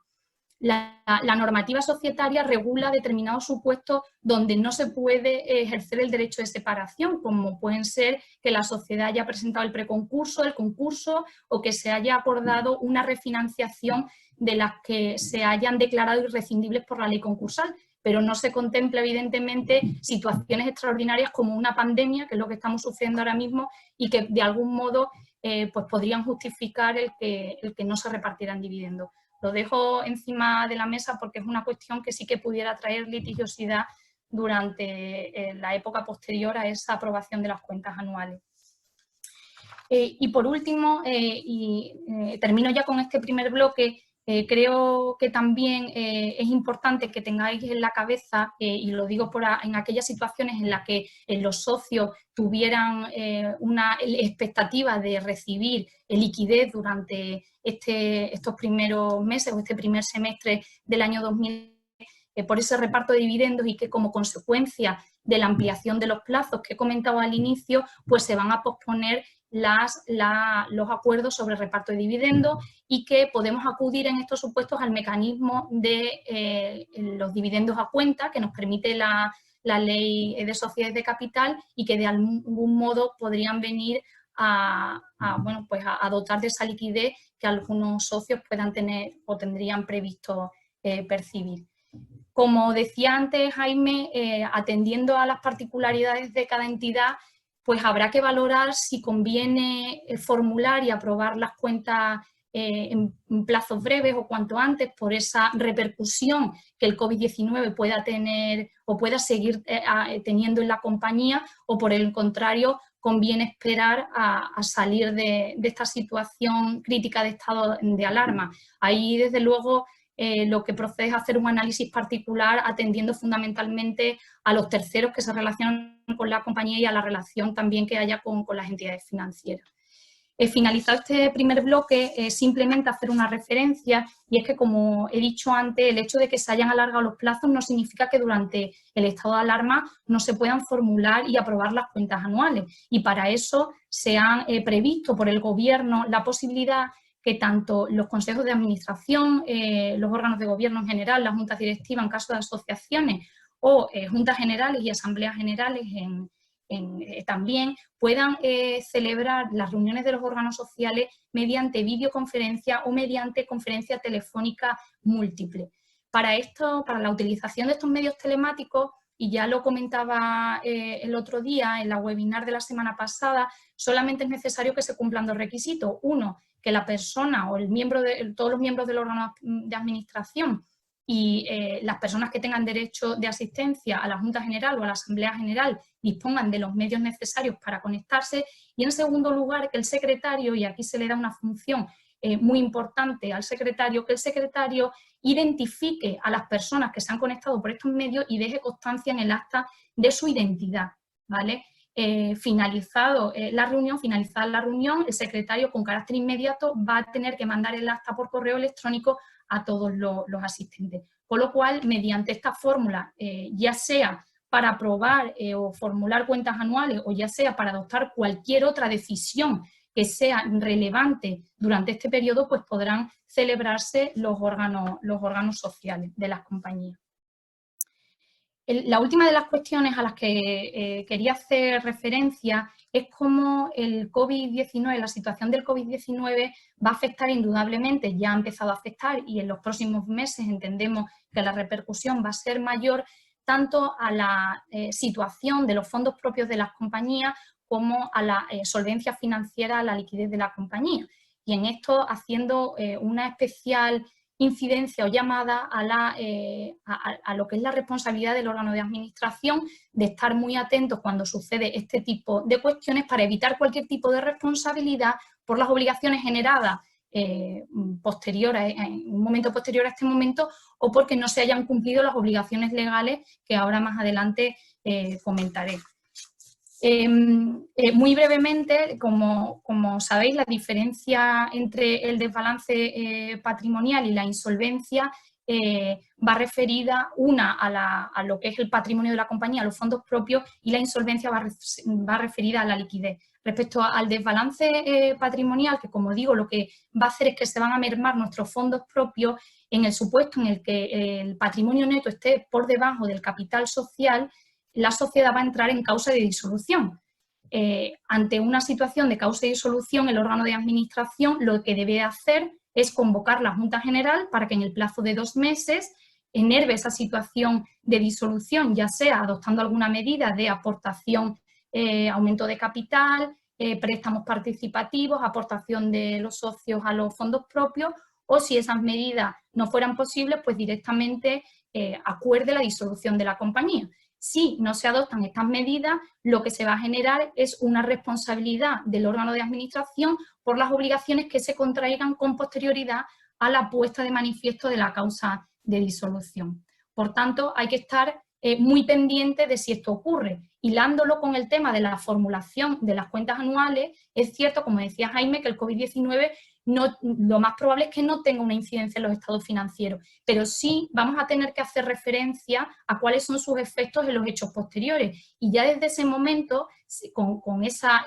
La normativa societaria regula determinados supuestos donde no se puede ejercer el derecho de separación, como pueden ser que la sociedad haya presentado el preconcurso, el concurso, o que se haya acordado una refinanciación de las que se hayan declarado irrescindibles por la ley concursal, pero no se contempla evidentemente situaciones extraordinarias como una pandemia, que es lo que estamos sufriendo ahora mismo, y que de algún modo pues podrían justificar el que no se repartieran dividendos. Lo dejo encima de la mesa porque es una cuestión que sí que pudiera traer litigiosidad durante la época posterior a esa aprobación de las cuentas anuales. Y por último, termino ya con este primer bloque, creo que también es importante que tengáis en la cabeza, y lo digo en aquellas situaciones en las que los socios tuvieran una expectativa de recibir liquidez durante estos primeros meses o este primer semestre del año 2020, por ese reparto de dividendos, y que como consecuencia de la ampliación de los plazos que he comentado al inicio, pues se van a posponer los acuerdos sobre reparto de dividendos, y que podemos acudir en estos supuestos al mecanismo de los dividendos a cuenta que nos permite la ley de sociedades de capital, y que de algún modo podrían venir a dotar de esa liquidez que algunos socios puedan tener o tendrían previsto percibir. Como decía antes Jaime, atendiendo a las particularidades de cada entidad, pues habrá que valorar si conviene formular y aprobar las cuentas en plazos breves o cuanto antes, por esa repercusión que el COVID-19 pueda tener o pueda seguir teniendo en la compañía, o por el contrario, conviene esperar a salir de esta situación crítica de estado de alarma. Ahí, desde luego, lo que procede es hacer un análisis particular atendiendo fundamentalmente a los terceros que se relacionan con la compañía y a la relación también que haya con las entidades financieras. Finalizado este primer bloque, simplemente hacer una referencia, y es que, como he dicho antes, el hecho de que se hayan alargado los plazos no significa que durante el estado de alarma no se puedan formular y aprobar las cuentas anuales, y para eso se han previsto por el Gobierno la posibilidad que tanto los consejos de administración, los órganos de gobierno en general, las juntas directivas en caso de asociaciones, o juntas generales y asambleas generales también puedan celebrar las reuniones de los órganos sociales mediante videoconferencia o mediante conferencia telefónica múltiple. Para esto, para la utilización de estos medios telemáticos, y ya lo comentaba el otro día en la webinar de la semana pasada, solamente es necesario que se cumplan 2 requisitos. Uno, que la persona o todos los miembros del órgano de administración y las personas que tengan derecho de asistencia a la Junta General o a la Asamblea General dispongan de los medios necesarios para conectarse, y en segundo lugar que el secretario, y aquí se le da una función muy importante al secretario, que el secretario identifique a las personas que se han conectado por estos medios y deje constancia en el acta de su identidad, ¿vale? Finalizada la reunión, el secretario con carácter inmediato va a tener que mandar el acta por correo electrónico a todos los asistentes. Con lo cual, mediante esta fórmula, ya sea para aprobar o formular cuentas anuales, o ya sea para adoptar cualquier otra decisión que sea relevante durante este periodo, pues podrán celebrarse los órganos sociales de las compañías. La última de las cuestiones a las que quería hacer referencia es cómo el COVID-19, la situación del COVID-19 va a afectar indudablemente, ya ha empezado a afectar y en los próximos meses entendemos que la repercusión va a ser mayor tanto a la situación de los fondos propios de las compañías como a la solvencia financiera, a la liquidez de la compañía. Y en esto haciendo una especial incidencia o llamada a lo que es la responsabilidad del órgano de administración de estar muy atentos cuando sucede este tipo de cuestiones para evitar cualquier tipo de responsabilidad por las obligaciones generadas en un momento posterior a este momento o porque no se hayan cumplido las obligaciones legales que ahora más adelante comentaré. Muy brevemente, como sabéis, la diferencia entre el desbalance patrimonial y la insolvencia va referida, una a lo que es el patrimonio de la compañía, a los fondos propios, y la insolvencia va referida a la liquidez. Respecto al desbalance patrimonial, que como digo, lo que va a hacer es que se van a mermar nuestros fondos propios en el supuesto en el que el patrimonio neto esté por debajo del capital social, la sociedad va a entrar en causa de disolución. Ante una situación de causa de disolución, el órgano de administración lo que debe hacer es convocar la Junta General para que en el plazo de 2 meses enerve esa situación de disolución, ya sea adoptando alguna medida de aportación, aumento de capital, préstamos participativos, aportación de los socios a los fondos propios, o si esas medidas no fueran posibles, pues directamente acuerde la disolución de la compañía. Si no se adoptan estas medidas, lo que se va a generar es una responsabilidad del órgano de administración por las obligaciones que se contraigan con posterioridad a la puesta de manifiesto de la causa de disolución. Por tanto, hay que estar muy pendiente de si esto ocurre. Hilándolo con el tema de la formulación de las cuentas anuales, es cierto, como decía Jaime, que el COVID-19 lo más probable es que no tenga una incidencia en los estados financieros, pero sí vamos a tener que hacer referencia a cuáles son sus efectos en los hechos posteriores. Y ya desde ese momento, con esa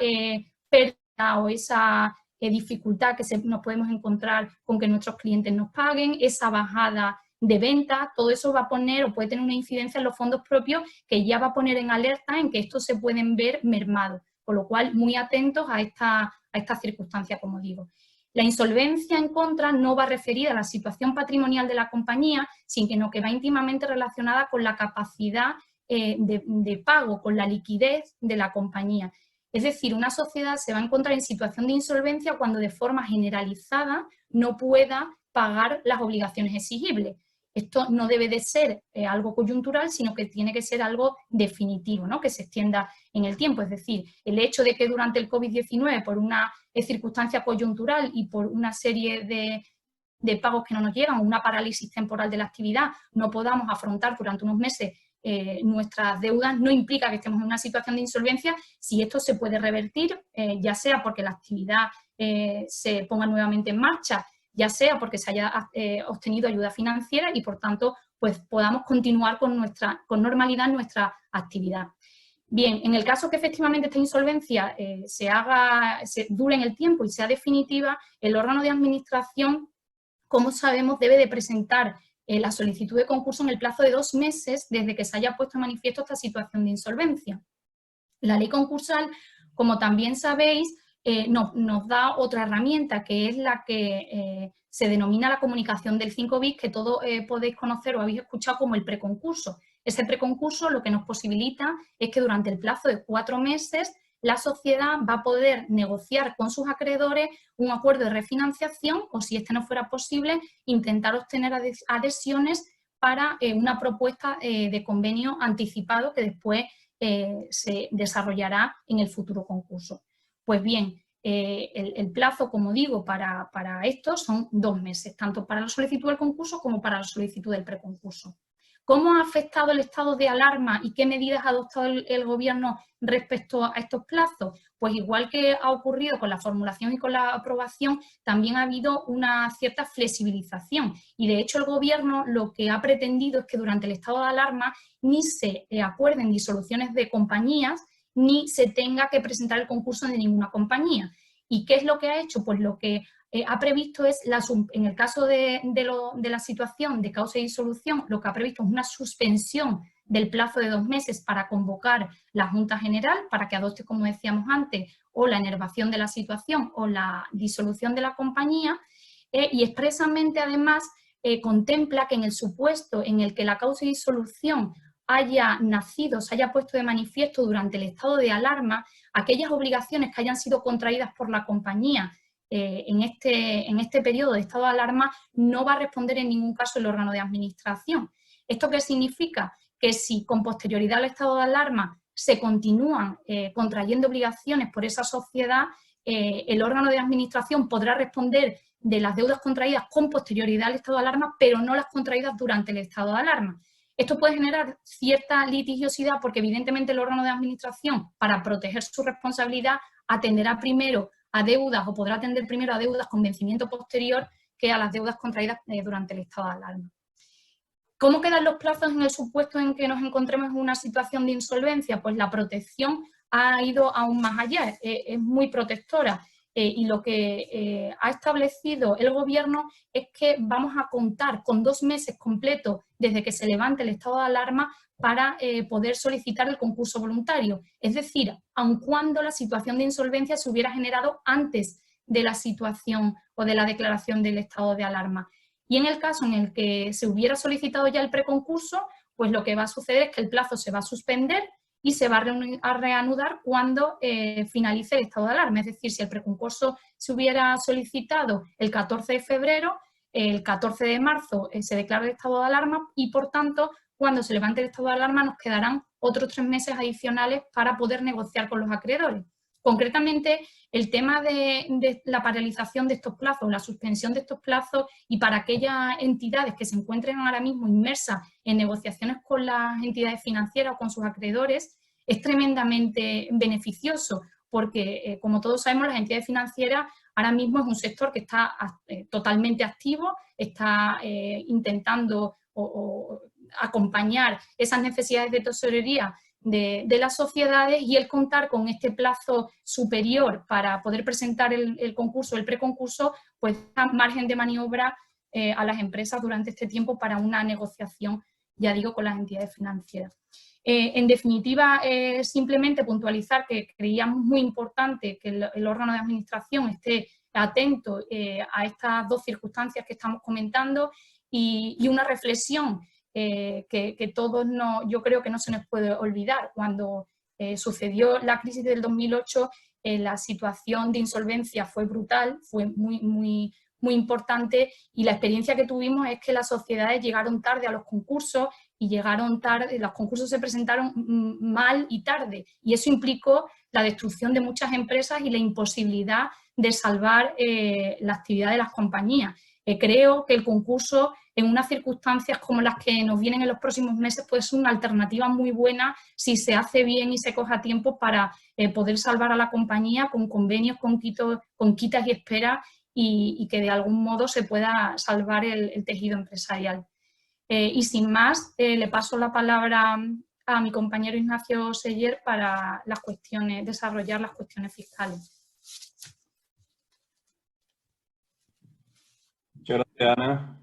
pérdida o esa dificultad que nos podemos encontrar con que nuestros clientes nos paguen, esa bajada de venta, todo eso va a poner o puede tener una incidencia en los fondos propios que ya va a poner en alerta en que estos se pueden ver mermados. Con lo cual, muy atentos a esta circunstancia, como digo. La insolvencia, en contra, no va referida a la situación patrimonial de la compañía, sino que va íntimamente relacionada con la capacidad de pago, con la liquidez de la compañía. Es decir, una sociedad se va a encontrar en situación de insolvencia cuando de forma generalizada no pueda pagar las obligaciones exigibles. Esto no debe de ser algo coyuntural, sino que tiene que ser algo definitivo, ¿no? Que se extienda en el tiempo. Es decir, el hecho de que durante el COVID-19, por una circunstancia coyuntural y por una serie de pagos que no nos llegan, una parálisis temporal de la actividad, no podamos afrontar durante unos meses nuestras deudas, no implica que estemos en una situación de insolvencia si esto se puede revertir, ya sea porque la actividad se ponga nuevamente en marcha, ya sea porque se haya obtenido ayuda financiera y, por tanto, pues podamos continuar con normalidad nuestra actividad. Bien, en el caso que efectivamente esta insolvencia dure en el tiempo y sea definitiva, el órgano de administración, como sabemos, debe de presentar la solicitud de concurso en el plazo de 2 meses desde que se haya puesto en manifiesto esta situación de insolvencia. La ley concursal, como también sabéis, nos da otra herramienta, que es la que se denomina la comunicación del 5 bis, que todos podéis conocer o habéis escuchado como el preconcurso. Ese preconcurso lo que nos posibilita es que durante el plazo de 4 meses la sociedad va a poder negociar con sus acreedores un acuerdo de refinanciación o, si este no fuera posible, intentar obtener adhesiones para una propuesta de convenio anticipado que después se desarrollará en el futuro concurso. Pues bien, el plazo, como digo, para esto son 2 meses, tanto para la solicitud del concurso como para la solicitud del preconcurso. ¿Cómo ha afectado el estado de alarma y qué medidas ha adoptado el Gobierno respecto a estos plazos? Pues igual que ha ocurrido con la formulación y con la aprobación, también ha habido una cierta flexibilización. Y de hecho el Gobierno lo que ha pretendido es que durante el estado de alarma ni se acuerden disoluciones de compañías, ni se tenga que presentar el concurso de ninguna compañía. ¿Y qué es lo que ha hecho? Pues lo que ha previsto es, en el caso de la situación de causa y disolución, lo que ha previsto es una suspensión del plazo de 2 meses para convocar la Junta General para que adopte, como decíamos antes, o la enervación de la situación o la disolución de la compañía, y expresamente además contempla que en el supuesto en el que la causa de disolución haya nacido, se haya puesto de manifiesto durante el estado de alarma, aquellas obligaciones que hayan sido contraídas por la compañía en este periodo de estado de alarma no va a responder en ningún caso el órgano de administración. ¿Esto qué significa? Que si con posterioridad al estado de alarma se continúan contrayendo obligaciones por esa sociedad, el órgano de administración podrá responder de las deudas contraídas con posterioridad al estado de alarma, pero no las contraídas durante el estado de alarma. Esto puede generar cierta litigiosidad porque evidentemente el órgano de administración, para proteger su responsabilidad, atenderá primero a deudas o podrá atender primero a deudas con vencimiento posterior que a las deudas contraídas durante el estado de alarma. ¿Cómo quedan los plazos en el supuesto en que nos encontremos en una situación de insolvencia? Pues la protección ha ido aún más allá, es muy protectora. Y lo que ha establecido el Gobierno es que vamos a contar con 2 meses completos desde que se levante el estado de alarma para poder solicitar el concurso voluntario. Es decir, aun cuando la situación de insolvencia se hubiera generado antes de la situación o de la declaración del estado de alarma. Y en el caso en el que se hubiera solicitado ya el preconcurso, pues lo que va a suceder es que el plazo se va a suspender y se va a reanudar cuando finalice el estado de alarma. Es decir, si el preconcurso se hubiera solicitado el 14 de febrero, el 14 de marzo se declara el estado de alarma y, por tanto, cuando se levante el estado de alarma nos quedarán otros 3 meses adicionales para poder negociar con los acreedores. Concretamente, el tema de la paralización de estos plazos, la suspensión de estos plazos y para aquellas entidades que se encuentren ahora mismo inmersas en negociaciones con las entidades financieras o con sus acreedores, es tremendamente beneficioso porque, como todos sabemos, las entidades financieras ahora mismo es un sector que está totalmente activo, está intentando acompañar esas necesidades de tesorería de las sociedades, y el contar con este plazo superior para poder presentar el concurso, el preconcurso, pues da margen de maniobra a las empresas durante este tiempo para una negociación, ya digo, con las entidades financieras. En definitiva, simplemente puntualizar que creíamos muy importante que el órgano de administración esté atento a estas 2 circunstancias que estamos comentando y una reflexión que todos yo creo que no se nos puede olvidar. Cuando sucedió la crisis del 2008, la situación de insolvencia fue brutal, fue muy importante, y la experiencia que tuvimos es que las sociedades llegaron tarde a los concursos y llegaron tarde, los concursos se presentaron mal y tarde, y eso implicó la destrucción de muchas empresas y la imposibilidad de salvar la actividad de las compañías. Creo que el concurso, en unas circunstancias como las que nos vienen en los próximos meses, puede ser una alternativa muy buena si se hace bien y se coge a tiempo para poder salvar a la compañía con convenios, con quitas y esperas, y que de algún modo se pueda salvar el tejido empresarial. Y sin más, le paso la palabra a mi compañero Ignacio Seller para desarrollar las cuestiones fiscales. Muchas gracias, Ana.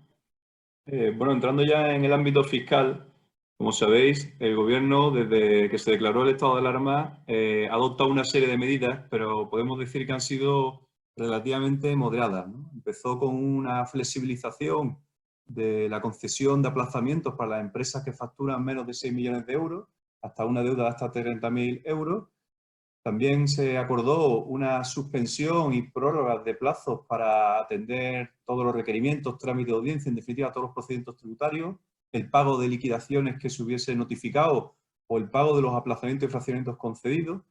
Bueno, entrando ya en el ámbito fiscal, como sabéis, el Gobierno, desde que se declaró el estado de alarma, ha adoptado una serie de medidas, pero podemos decir que han sido relativamente moderadas, ¿no? Empezó con una flexibilización de la concesión de aplazamientos para las empresas que facturan menos de 6 millones de euros, hasta una deuda de hasta 30.000 euros. También se acordó una suspensión y prórroga de plazos para atender todos los requerimientos, trámite de audiencia, en definitiva todos los procedimientos tributarios, el pago de liquidaciones que se hubiese notificado o el pago de los aplazamientos y fraccionamientos concedidos,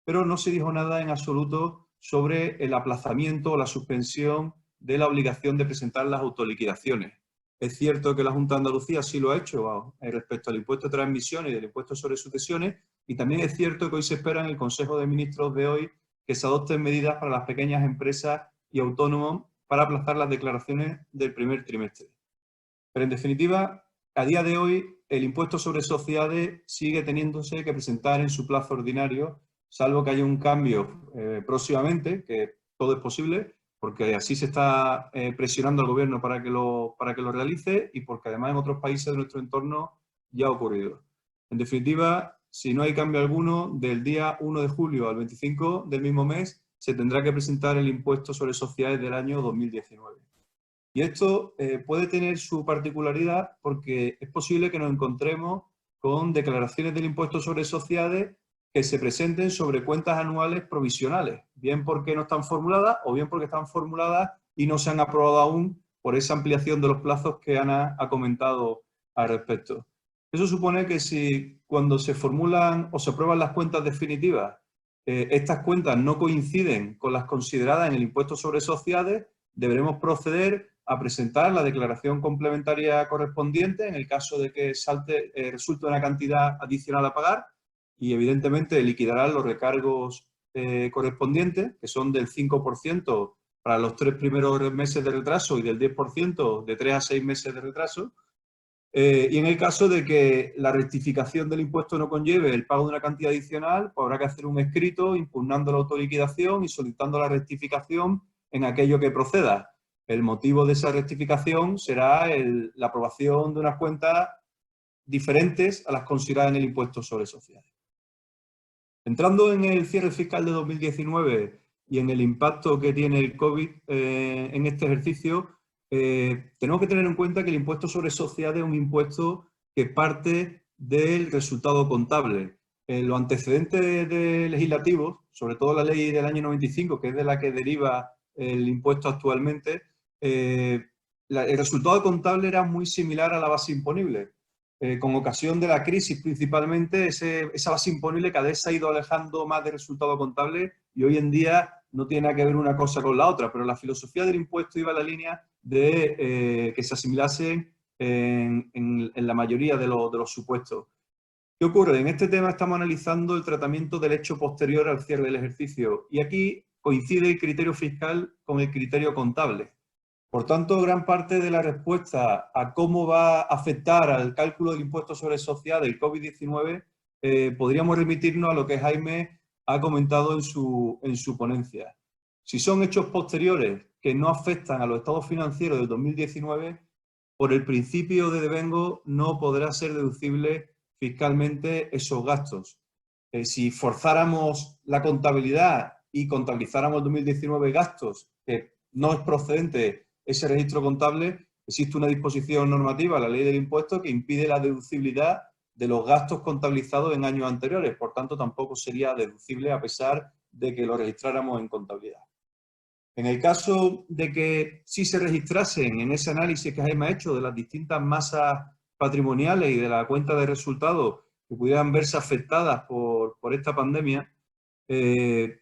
pero no se dijo nada en absoluto sobre el aplazamiento o la suspensión de la obligación de presentar las autoliquidaciones. Es cierto que la Junta de Andalucía sí lo ha hecho respecto al impuesto de transmisiones y del impuesto sobre sucesiones, y también es cierto que hoy se espera en el Consejo de Ministros de hoy que se adopten medidas para las pequeñas empresas y autónomos para aplazar las declaraciones del primer trimestre. Pero en definitiva, a día de hoy, el impuesto sobre sociedades sigue teniéndose que presentar en su plazo ordinario, salvo que haya un cambio próximamente, que todo es posible, porque así se está presionando al Gobierno para que lo realice y porque además en otros países de nuestro entorno ya ha ocurrido. En definitiva, si no hay cambio alguno, del día 1 de julio al 25 del mismo mes se tendrá que presentar el impuesto sobre sociedades del año 2019. Y esto puede tener su particularidad porque es posible que nos encontremos con declaraciones del impuesto sobre sociedades que se presenten sobre cuentas anuales provisionales, bien porque no están formuladas o bien porque están formuladas y no se han aprobado aún por esa ampliación de los plazos que Ana ha comentado al respecto. Eso supone que si cuando se formulan o se aprueban las cuentas definitivas, estas cuentas no coinciden con las consideradas en el impuesto sobre sociedades, deberemos proceder a presentar la declaración complementaria correspondiente en el caso de que resulte una cantidad adicional a pagar y evidentemente liquidarán los recargos correspondientes, que son del 5% para los 3 primeros meses de retraso y del 10% de 3 a 6 meses de retraso. Y en el caso de que la rectificación del impuesto no conlleve el pago de una cantidad adicional, pues habrá que hacer un escrito impugnando la autoliquidación y solicitando la rectificación en aquello que proceda. El motivo de esa rectificación será la aprobación de unas cuentas diferentes a las consideradas en el impuesto sobre sociedades. Entrando en el cierre fiscal de 2019 y en el impacto que tiene el COVID en este ejercicio, tenemos que tener en cuenta que el impuesto sobre sociedades es un impuesto que parte del resultado contable. Los antecedentes legislativos, sobre todo la ley del año 95, que es de la que deriva el impuesto actualmente, el resultado contable era muy similar a la base imponible. Con ocasión de la crisis principalmente, esa base imponible cada vez se ha ido alejando más del resultado contable y hoy en día no tiene nada que ver una cosa con la otra, pero la filosofía del impuesto iba en la línea de que se asimilasen en la mayoría de los supuestos. ¿Qué ocurre? En este tema estamos analizando el tratamiento del hecho posterior al cierre del ejercicio y aquí coincide el criterio fiscal con el criterio contable. Por tanto, gran parte de la respuesta a cómo va a afectar al cálculo del impuesto sobre sociedades del COVID-19 podríamos remitirnos a lo que Jaime ha comentado en su ponencia. Si son hechos posteriores que no afectan a los estados financieros del 2019, por el principio de devengo no podrá ser deducible fiscalmente esos gastos. Si forzáramos la contabilidad y contabilizáramos el 2019 gastos que no es procedente ese registro contable, existe una disposición normativa, la ley del impuesto, que impide la deducibilidad de los gastos contabilizados en años anteriores. Por tanto, tampoco sería deducible a pesar de que lo registráramos en contabilidad. En el caso de que sí se registrasen en ese análisis que Jaime ha hecho de las distintas masas patrimoniales y de la cuenta de resultados que pudieran verse afectadas por esta pandemia, quiero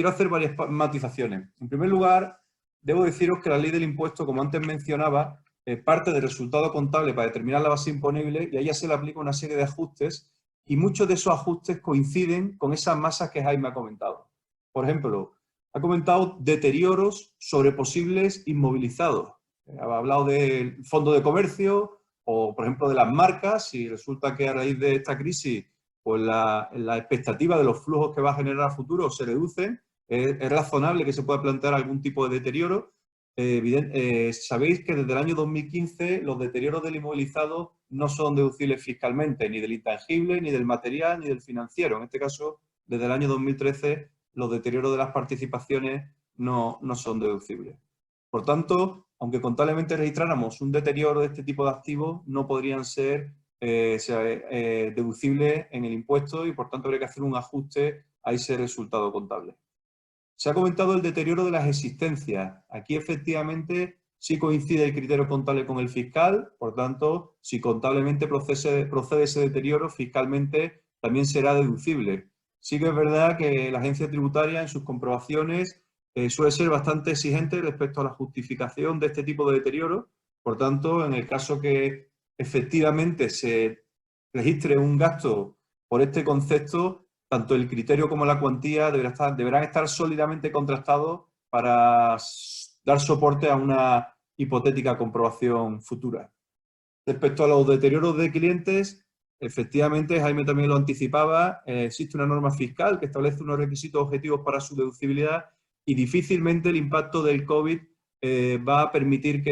hacer varias matizaciones. En primer lugar, debo deciros que la ley del impuesto, como antes mencionaba, parte del resultado contable para determinar la base imponible y a ella se le aplica una serie de ajustes y muchos de esos ajustes coinciden con esas masas que Jaime ha comentado. Por ejemplo, ha comentado deterioros sobre posibles inmovilizados. Ha hablado del fondo de comercio o, por ejemplo, de las marcas. Si resulta que a raíz de esta crisis pues la expectativa de los flujos que va a generar a futuro se reducen, es razonable que se pueda plantear algún tipo de deterioro. Sabéis que desde el año 2015 los deterioros del inmovilizado no son deducibles fiscalmente, ni del intangible, ni del material, ni del financiero. En este caso, desde el año 2013, los deterioros de las participaciones no son deducibles. Por tanto, aunque contablemente registráramos un deterioro de este tipo de activos, no podrían ser deducibles en el impuesto y por tanto habría que hacer un ajuste a ese resultado contable. Se ha comentado el deterioro de las existencias. Aquí efectivamente sí coincide el criterio contable con el fiscal, por tanto, si contablemente procede ese deterioro, fiscalmente también será deducible. Sí que es verdad que la agencia tributaria en sus comprobaciones suele ser bastante exigente respecto a la justificación de este tipo de deterioro. Por tanto, en el caso que efectivamente se registre un gasto por este concepto, tanto el criterio como la cuantía deberán estar sólidamente contrastados para dar soporte a una hipotética comprobación futura. Respecto a los deterioros de clientes, efectivamente, Jaime también lo anticipaba, existe una norma fiscal que establece unos requisitos objetivos para su deducibilidad y difícilmente el impacto del COVID va a permitir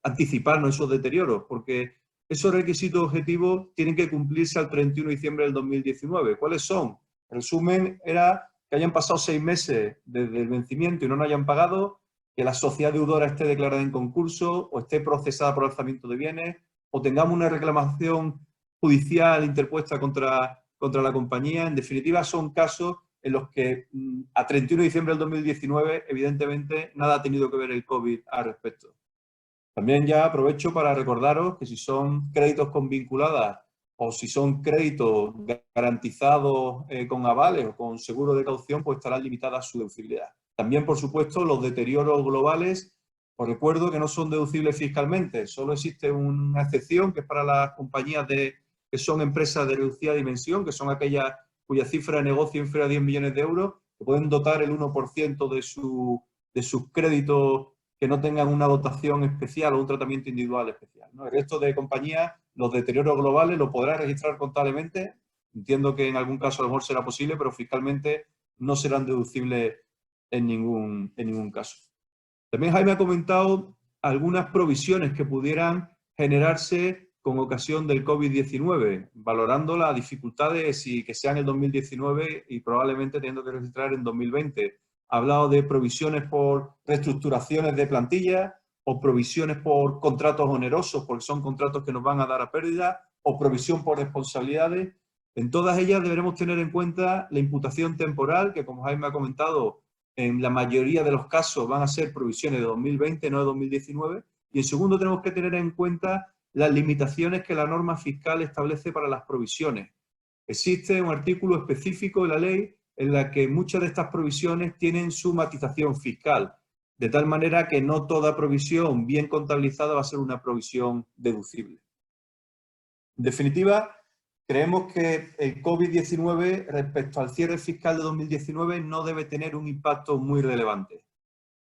anticiparnos esos deterioros, porque esos requisitos objetivos tienen que cumplirse al 31 de diciembre del 2019. ¿Cuáles son? El resumen era que hayan pasado 6 meses desde el vencimiento y no hayan pagado, que la sociedad deudora esté declarada en concurso o esté procesada por alzamiento de bienes, o tengamos una reclamación judicial interpuesta contra la compañía. En definitiva, son casos en los que a 31 de diciembre del 2019, evidentemente, nada ha tenido que ver el COVID al respecto. También ya aprovecho para recordaros que si son créditos con vinculadas o si son créditos garantizados con avales o con seguro de caución, pues estarán limitadas su deducibilidad. También, por supuesto, los deterioros globales, os recuerdo que no son deducibles fiscalmente. Solo existe una excepción, que es para las compañías que son empresas de reducida dimensión, que son aquellas cuya cifra de negocio inferior a 10 millones de euros, que pueden dotar el 1% de sus créditos que no tengan una dotación especial o un tratamiento individual especial, ¿no? El resto de compañías, los deterioros globales los podrán registrar contablemente. Entiendo que en algún caso a lo mejor será posible, pero fiscalmente no serán deducibles en ningún caso. También Jaime ha comentado algunas provisiones que pudieran generarse con ocasión del COVID-19, valorando las dificultades y que sean en el 2019 y probablemente teniendo que registrar en 2020. Ha hablado de provisiones por reestructuraciones de plantilla o provisiones por contratos onerosos, porque son contratos que nos van a dar a pérdida, o provisión por responsabilidades. En todas ellas deberemos tener en cuenta la imputación temporal, que como Jaime ha comentado, en la mayoría de los casos van a ser provisiones de 2020, no de 2019. Y en segundo, tenemos que tener en cuenta las limitaciones que la norma fiscal establece para las provisiones. Existe un artículo específico de la ley en la que muchas de estas provisiones tienen su matización fiscal, de tal manera que no toda provisión bien contabilizada va a ser una provisión deducible. En definitiva, creemos que el COVID-19 respecto al cierre fiscal de 2019 no debe tener un impacto muy relevante.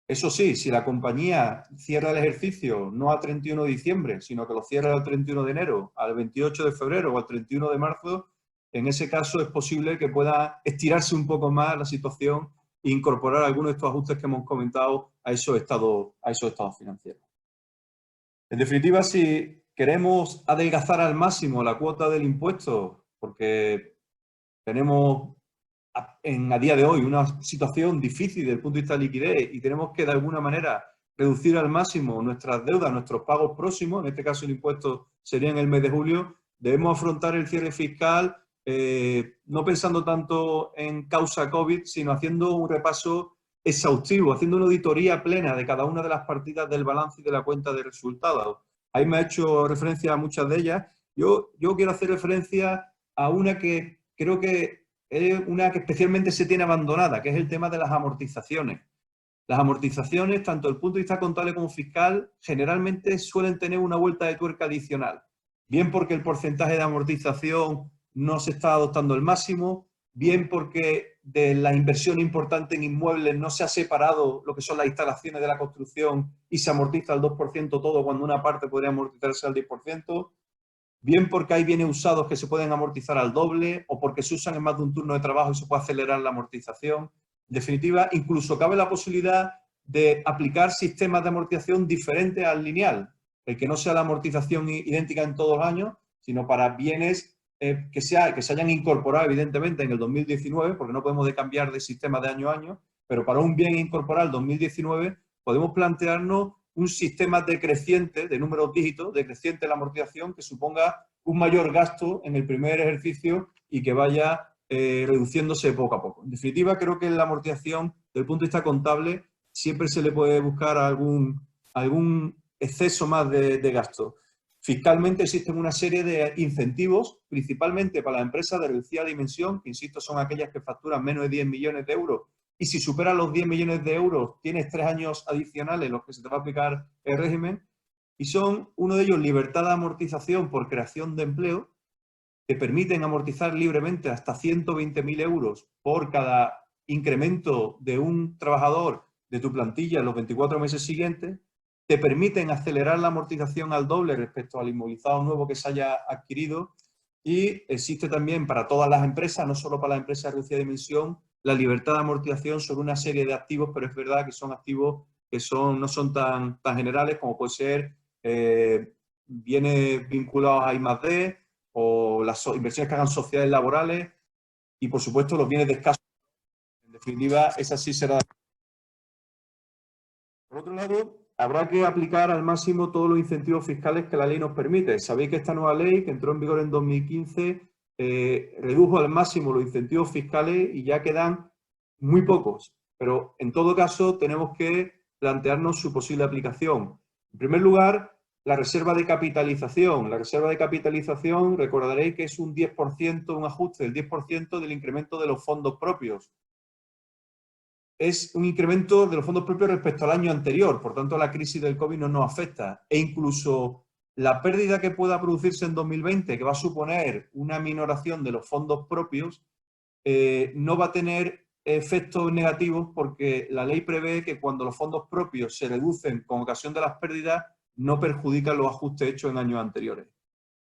Eso sí, si la compañía cierra el ejercicio no a 31 de diciembre, sino que lo cierra al 31 de enero, al 28 de febrero o al 31 de marzo, en ese caso es posible que pueda estirarse un poco más la situación e incorporar algunos de estos ajustes que hemos comentado a esos estados financieros. En definitiva, si queremos adelgazar al máximo la cuota del impuesto, porque tenemos a día de hoy una situación difícil desde el punto de vista de liquidez y tenemos que de alguna manera reducir al máximo nuestras deudas, nuestros pagos próximos, en este caso el impuesto sería en el mes de julio, debemos afrontar el cierre fiscal no pensando tanto en causa COVID, sino haciendo un repaso exhaustivo, haciendo una auditoría plena de cada una de las partidas del balance y de la cuenta de resultados. Ahí me ha hecho referencia a muchas de ellas. Yo quiero hacer referencia a una que creo que es una que especialmente se tiene abandonada, que es el tema de las amortizaciones. Las amortizaciones, tanto desde el punto de vista contable como fiscal, generalmente suelen tener una vuelta de tuerca adicional. Bien porque el porcentaje de amortización no se está adoptando el máximo, bien porque de la inversión importante en inmuebles no se ha separado lo que son las instalaciones de la construcción y se amortiza al 2% todo cuando una parte podría amortizarse al 10%, bien porque hay bienes usados que se pueden amortizar al doble o porque se usan en más de un turno de trabajo y se puede acelerar la amortización. En definitiva, incluso cabe la posibilidad de aplicar sistemas de amortización diferentes al lineal, el que no sea la amortización idéntica en todos los años, sino para bienes que se hayan incorporado evidentemente en el 2019, porque no podemos cambiar de sistema de año a año, pero para un bien incorporado el 2019 podemos plantearnos un sistema decreciente de números dígitos, decreciente la amortización, que suponga un mayor gasto en el primer ejercicio y que vaya reduciéndose poco a poco. En definitiva, creo que la amortización, desde el punto de vista contable, siempre se le puede buscar algún exceso más de gasto. Fiscalmente existen una serie de incentivos, principalmente para las empresas de reducida dimensión, que insisto son aquellas que facturan menos de 10 millones de euros, y si superan los 10 millones de euros tienes 3 años adicionales en los que se te va a aplicar el régimen, y son uno de ellos libertad de amortización por creación de empleo, que permiten amortizar libremente hasta 120.000 euros por cada incremento de un trabajador de tu plantilla en los 24 meses siguientes, te permiten acelerar la amortización al doble respecto al inmovilizado nuevo que se haya adquirido, y existe también para todas las empresas, no solo para las empresas de reducida dimensión, la libertad de amortización sobre una serie de activos, pero es verdad que son activos que no son tan generales como puede ser bienes vinculados a I+D o las inversiones que hagan sociedades laborales y, por supuesto, los bienes de escaso. En definitiva, esa sí será. Por otro lado, habrá que aplicar al máximo todos los incentivos fiscales que la ley nos permite. Sabéis que esta nueva ley, que entró en vigor en 2015, redujo al máximo los incentivos fiscales y ya quedan muy pocos. Pero, en todo caso, tenemos que plantearnos su posible aplicación. En primer lugar, la reserva de capitalización. La reserva de capitalización, recordaréis que es un 10%, un ajuste del 10% del incremento de los fondos propios. Es un incremento de los fondos propios respecto al año anterior, por tanto la crisis del COVID no nos afecta. E incluso la pérdida que pueda producirse en 2020, que va a suponer una minoración de los fondos propios, no va a tener efectos negativos porque la ley prevé que cuando los fondos propios se reducen con ocasión de las pérdidas, no perjudican los ajustes hechos en años anteriores.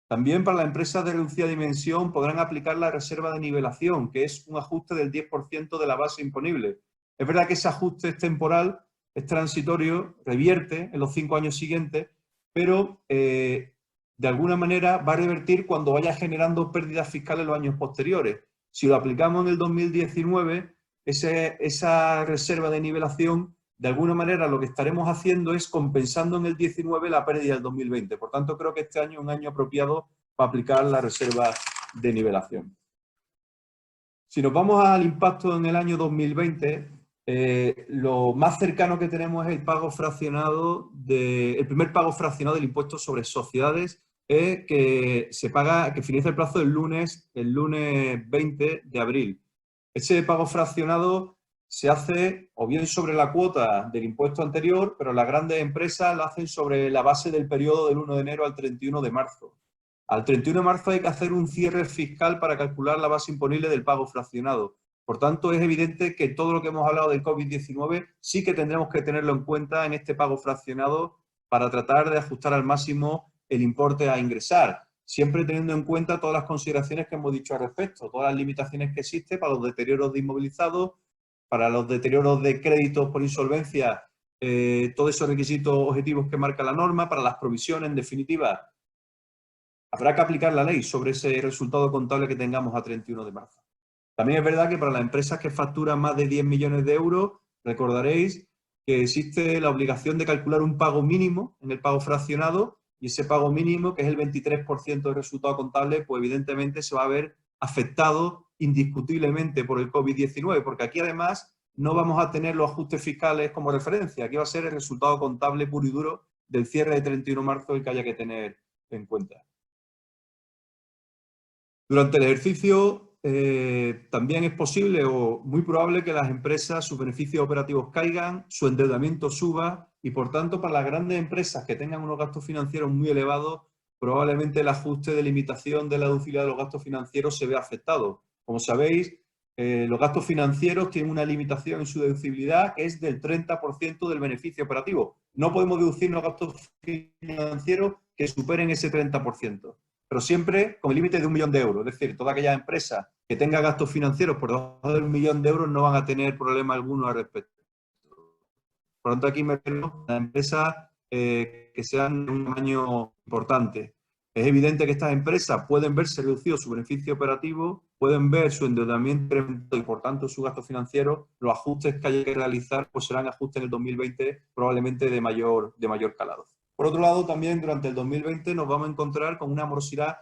También para las empresas de reducida dimensión podrán aplicar la reserva de nivelación, que es un ajuste del 10% de la base imponible. Es verdad que ese ajuste es temporal, es transitorio, revierte en los 5 años siguientes, pero de alguna manera va a revertir cuando vaya generando pérdidas fiscales en los años posteriores. Si lo aplicamos en el 2019, esa reserva de nivelación, de alguna manera lo que estaremos haciendo es compensando en el 19 la pérdida del 2020. Por tanto, creo que este año es un año apropiado para aplicar la reserva de nivelación. Si nos vamos al impacto en el año 2020, lo más cercano que tenemos es el pago fraccionado el primer pago fraccionado del impuesto sobre sociedades, que se paga, que finaliza el plazo el lunes 20 de abril. Ese pago fraccionado se hace o bien sobre la cuota del impuesto anterior, pero las grandes empresas lo hacen sobre la base del periodo del 1 de enero al 31 de marzo. Al 31 de marzo hay que hacer un cierre fiscal para calcular la base imponible del pago fraccionado. Por tanto, es evidente que todo lo que hemos hablado del COVID-19 sí que tendremos que tenerlo en cuenta en este pago fraccionado para tratar de ajustar al máximo el importe a ingresar, siempre teniendo en cuenta todas las consideraciones que hemos dicho al respecto, todas las limitaciones que existen para los deterioros de inmovilizados, para los deterioros de créditos por insolvencia, todos esos requisitos objetivos que marca la norma, para las provisiones, en definitiva. Habrá que aplicar la ley sobre ese resultado contable que tengamos a 31 de marzo. También es verdad que para las empresas que facturan más de 10 millones de euros, recordaréis que existe la obligación de calcular un pago mínimo en el pago fraccionado y ese pago mínimo, que es el 23% del resultado contable, pues evidentemente se va a ver afectado indiscutiblemente por el COVID-19, porque aquí además no vamos a tener los ajustes fiscales como referencia, aquí va a ser el resultado contable puro y duro del cierre de 31 de marzo el que haya que tener en cuenta. Durante el ejercicio también es posible o muy probable que las empresas, sus beneficios operativos caigan, su endeudamiento suba y, por tanto, para las grandes empresas que tengan unos gastos financieros muy elevados, probablemente el ajuste de limitación de la deducibilidad de los gastos financieros se vea afectado. Como sabéis, los gastos financieros tienen una limitación en su deducibilidad que es del 30% del beneficio operativo. No podemos deducir los gastos financieros que superen ese 30%. Pero siempre con el límite de 1 millón de euros. Es decir, toda aquella empresa que tenga gastos financieros por debajo del 1 millón de euros no van a tener problema alguno al respecto. Por lo tanto, aquí me refiero a empresas que sean de un tamaño importante. Es evidente que estas empresas pueden verse reducido su beneficio operativo, pueden ver su endeudamiento incrementado y, por tanto, su gasto financiero. Los ajustes que haya que realizar pues serán ajustes en el 2020 probablemente de mayor calado. Por otro lado, también durante el 2020 nos vamos a encontrar con una morosidad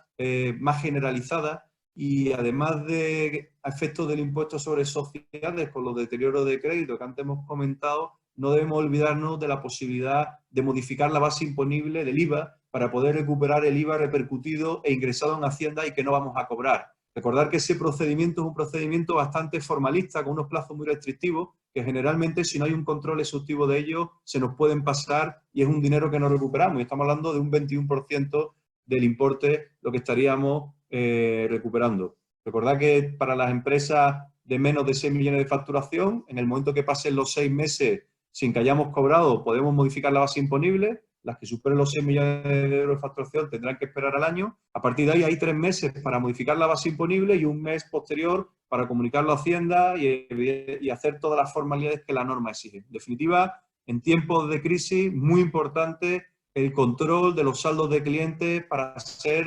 más generalizada y además de efectos del impuesto sobre sociedades con los deterioros de crédito que antes hemos comentado, no debemos olvidarnos de la posibilidad de modificar la base imponible del IVA para poder recuperar el IVA repercutido e ingresado en Hacienda y que no vamos a cobrar. Recordar que ese procedimiento es un procedimiento bastante formalista, con unos plazos muy restrictivos, que generalmente si no hay un control exhaustivo de ellos se nos pueden pasar y es un dinero que no recuperamos. Y estamos hablando de un 21% del importe lo que estaríamos recuperando. Recordad que para las empresas de menos de 6 millones de facturación, en el momento que pasen los 6 meses sin que hayamos cobrado, podemos modificar la base imponible. Las que superen los 6 millones de euros de facturación tendrán que esperar al año. A partir de ahí hay 3 meses para modificar la base imponible y un mes posterior para comunicarlo a Hacienda y hacer todas las formalidades que la norma exige. En definitiva, en tiempos de crisis, muy importante el control de los saldos de clientes para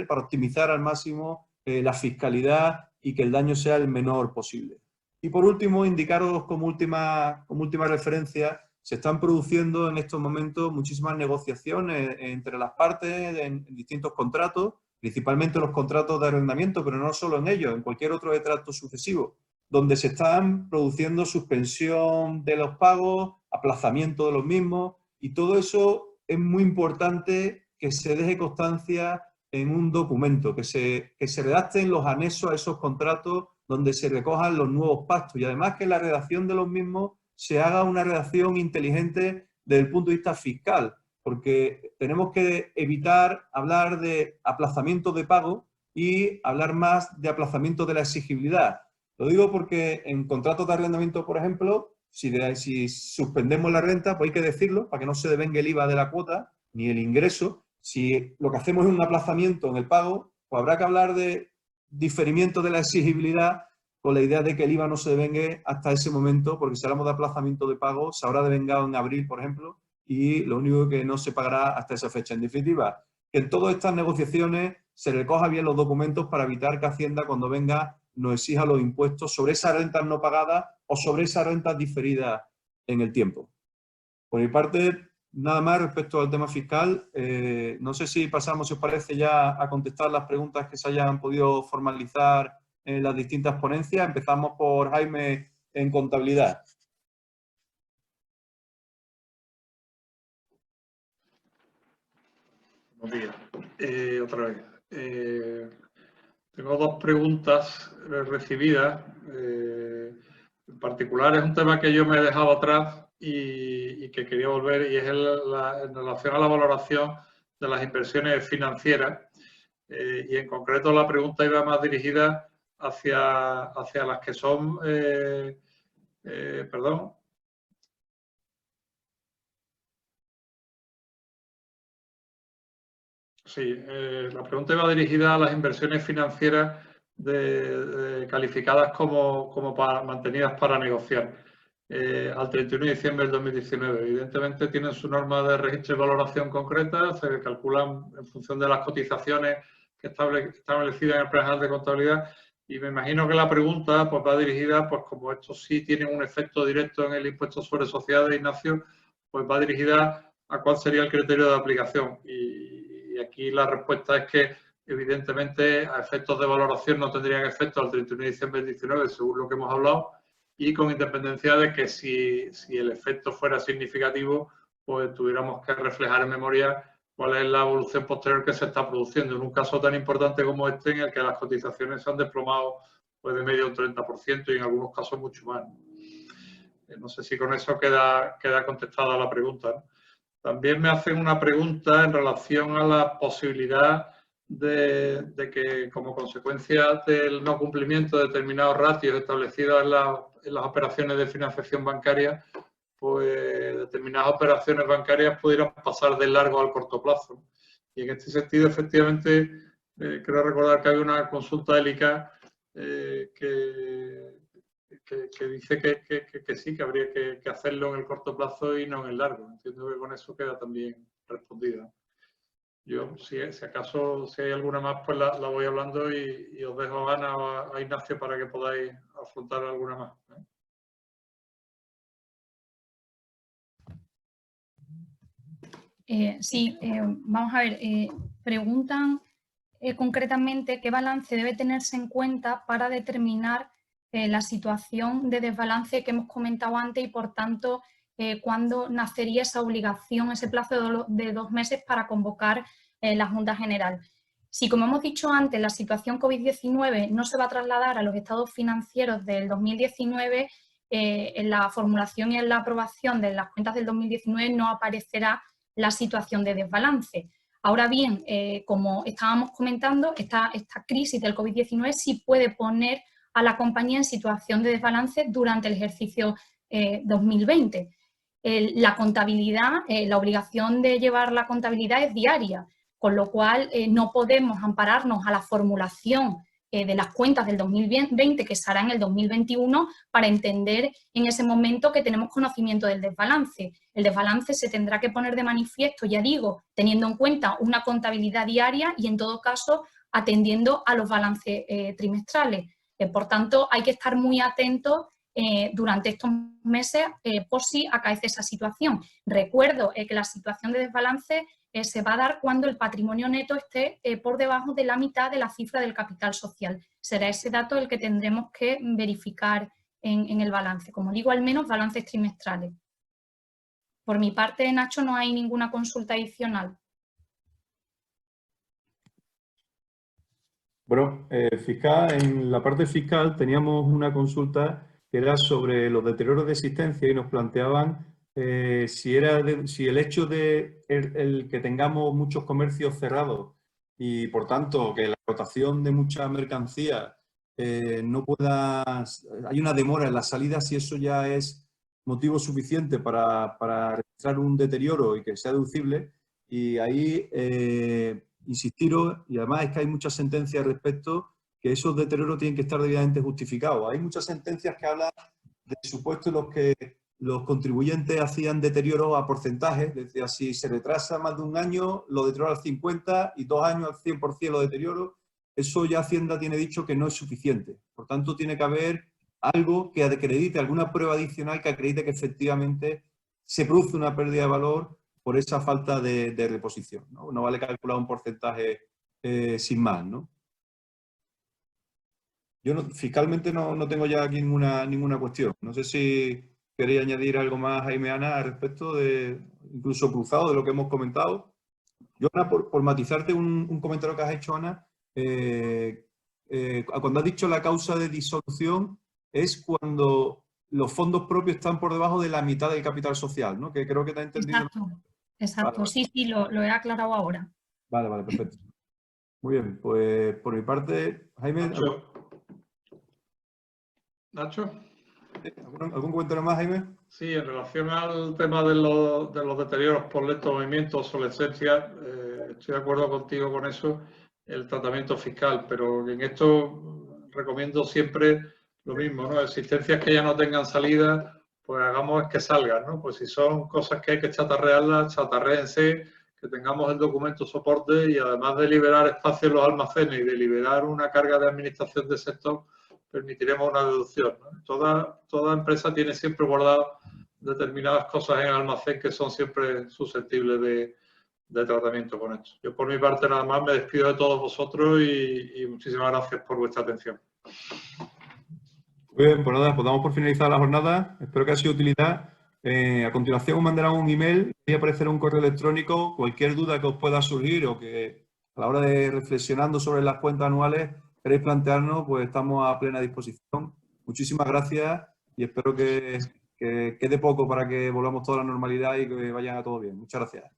optimizar al máximo la fiscalidad y que el daño sea el menor posible. Y por último, indicaros como última referencia, se están produciendo en estos momentos muchísimas negociaciones entre las partes en distintos contratos, principalmente los contratos de arrendamiento, pero no solo en ellos, en cualquier otro trato sucesivo, donde se están produciendo suspensión de los pagos, aplazamiento de los mismos, y todo eso es muy importante que se deje constancia en un documento, que se redacten los anexos a esos contratos donde se recojan los nuevos pactos, y además que la redacción de los mismos se haga una redacción inteligente desde el punto de vista fiscal, porque tenemos que evitar hablar de aplazamiento de pago y hablar más de aplazamiento de la exigibilidad. Lo digo porque en contratos de arrendamiento, por ejemplo, si suspendemos la renta, pues hay que decirlo para que no se devengue el IVA de la cuota ni el ingreso. Si lo que hacemos es un aplazamiento en el pago, pues habrá que hablar de diferimiento de la exigibilidad con la idea de que el IVA no se devengue hasta ese momento, porque si hablamos de aplazamiento de pago, se habrá devengado en abril, por ejemplo, y lo único que no se pagará hasta esa fecha. En definitiva, que en todas estas negociaciones se recoja bien los documentos para evitar que Hacienda, cuando venga, nos exija los impuestos sobre esas rentas no pagadas o sobre esas rentas diferidas en el tiempo. Por mi parte, nada más respecto al tema fiscal. No sé si pasamos, si os parece, ya a contestar las preguntas que se hayan podido formalizar en las distintas ponencias. Empezamos por Jaime en contabilidad. Buenos días. Otra vez. Tengo dos preguntas recibidas. En particular es un tema que yo me he dejado atrás y que quería volver, y es en relación a la valoración de las inversiones financieras. Y en concreto la pregunta iba más dirigida hacia las que son, perdón. Sí, la pregunta iba dirigida a las inversiones financieras calificadas como mantenidas para negociar al 31 de diciembre del 2019. Evidentemente tienen su norma de registro y valoración concreta, se calculan en función de las cotizaciones que establecidas en el Plan General de Contabilidad, y me imagino que la pregunta pues va dirigida, pues como estos sí tienen un efecto directo en el impuesto sobre sociedades, Ignacio, pues va dirigida a cuál sería el criterio de aplicación. Y aquí la respuesta es que, evidentemente, a efectos de valoración no tendrían efecto al 31 de diciembre del 2019, según lo que hemos hablado, y con independencia de que si el efecto fuera significativo, pues tuviéramos que reflejar en memoria cuál es la evolución posterior que se está produciendo en un caso tan importante como este, en el que las cotizaciones se han desplomado pues, de medio un 30% y en algunos casos mucho más. No sé si con eso queda contestada la pregunta, ¿no? También me hacen una pregunta en relación a la posibilidad de que, como consecuencia del no cumplimiento de determinados ratios establecidos en las operaciones de financiación bancaria, pues determinadas operaciones bancarias pudieran pasar del largo al corto plazo. Y en este sentido, efectivamente, creo recordar que había una consulta del ICA que dice que sí, que habría que hacerlo en el corto plazo y no en el largo. Entiendo que con eso queda también respondida. Yo, si acaso, si hay alguna más, pues la voy hablando y os dejo a Ana o a Ignacio para que podáis afrontar alguna más. Sí, vamos a ver, preguntan concretamente qué balance debe tenerse en cuenta para determinar la situación de desbalance que hemos comentado antes y, por tanto, cuándo nacería esa obligación, ese plazo de 2 meses para convocar la Junta General. Si, como hemos dicho antes, la situación COVID-19 no se va a trasladar a los estados financieros del 2019, en la formulación y en la aprobación de las cuentas del 2019 no aparecerá la situación de desbalance. Ahora bien, como estábamos comentando, esta crisis del COVID-19 sí puede poner a la compañía en situación de desbalance durante el ejercicio 2020. La contabilidad, la obligación de llevar la contabilidad es diaria, con lo cual no podemos ampararnos a la formulación de las cuentas del 2020 que se hará en el 2021 para entender en ese momento que tenemos conocimiento del desbalance. El desbalance se tendrá que poner de manifiesto, ya digo, teniendo en cuenta una contabilidad diaria y en todo caso atendiendo a los balances trimestrales. Por tanto, hay que estar muy atentos durante estos meses por si acaece esa situación. Recuerdo que la situación de desbalance se va a dar cuando el patrimonio neto esté por debajo de la mitad de la cifra del capital social. Será ese dato el que tendremos que verificar en el balance. Como digo, al menos balances trimestrales. Por mi parte, Nacho, no hay ninguna consulta adicional. Bueno, fiscal, en la parte fiscal teníamos una consulta que era sobre los deterioros de existencia y nos planteaban si el hecho de el que tengamos muchos comercios cerrados y, por tanto, que la rotación de mucha mercancía no pueda... Hay una demora en la salida, si eso ya es motivo suficiente para registrar un deterioro y que sea deducible. Y ahí insistiros, y además es que hay muchas sentencias al respecto, que esos deterioros tienen que estar debidamente justificados. Hay muchas sentencias que hablan de supuestos en los que los contribuyentes hacían deterioro a porcentajes, decía, si se retrasa más de un año, lo deterioro al 50% y 2 años al 100% lo deterioro. Eso ya Hacienda tiene dicho que no es suficiente. Por tanto, tiene que haber algo que acredite, alguna prueba adicional que acredite que efectivamente se produce una pérdida de valor por esa falta de reposición, ¿no? No vale calcular un porcentaje sin más, ¿no? Yo fiscalmente no tengo ya aquí ninguna cuestión. No sé si queréis añadir algo más, Jaime, Ana, al respecto, incluso cruzado de lo que hemos comentado. Yo, Ana, por matizarte un comentario que has hecho, Ana, cuando has dicho la causa de disolución es cuando los fondos propios están por debajo de la mitad del capital social, ¿no? Que creo que te has entendido. Exacto. Vale. Sí, lo he aclarado ahora. Vale, perfecto. Muy bien, pues por mi parte, Jaime... Nacho. ¿Algún comentario más, Jaime? Sí, en relación al tema de los deterioros por lento movimiento, obsolescencia, estoy de acuerdo contigo con eso, el tratamiento fiscal, pero en esto recomiendo siempre lo mismo, ¿no? Existencias que ya no tengan salida, pues hagamos que salgan, ¿no? Pues si son cosas que hay que chatarrearlas, chatarréense, que tengamos el documento soporte y además de liberar espacio en los almacenes y de liberar una carga de administración del sector, permitiremos una deducción, ¿no? Toda empresa tiene siempre guardado determinadas cosas en el almacén que son siempre susceptibles de tratamiento con esto. Yo por mi parte nada más me despido de todos vosotros y muchísimas gracias por vuestra atención. Muy bien, pues nada, pues damos por finalizada la jornada. Espero que haya sido de utilidad. A continuación os mandarán un email y aparecerá un correo electrónico. Cualquier duda que os pueda surgir o que a la hora de reflexionando sobre las cuentas anuales queréis plantearnos, pues estamos a plena disposición. Muchísimas gracias y espero que quede poco para que volvamos toda a la normalidad y que vaya todo bien. Muchas gracias.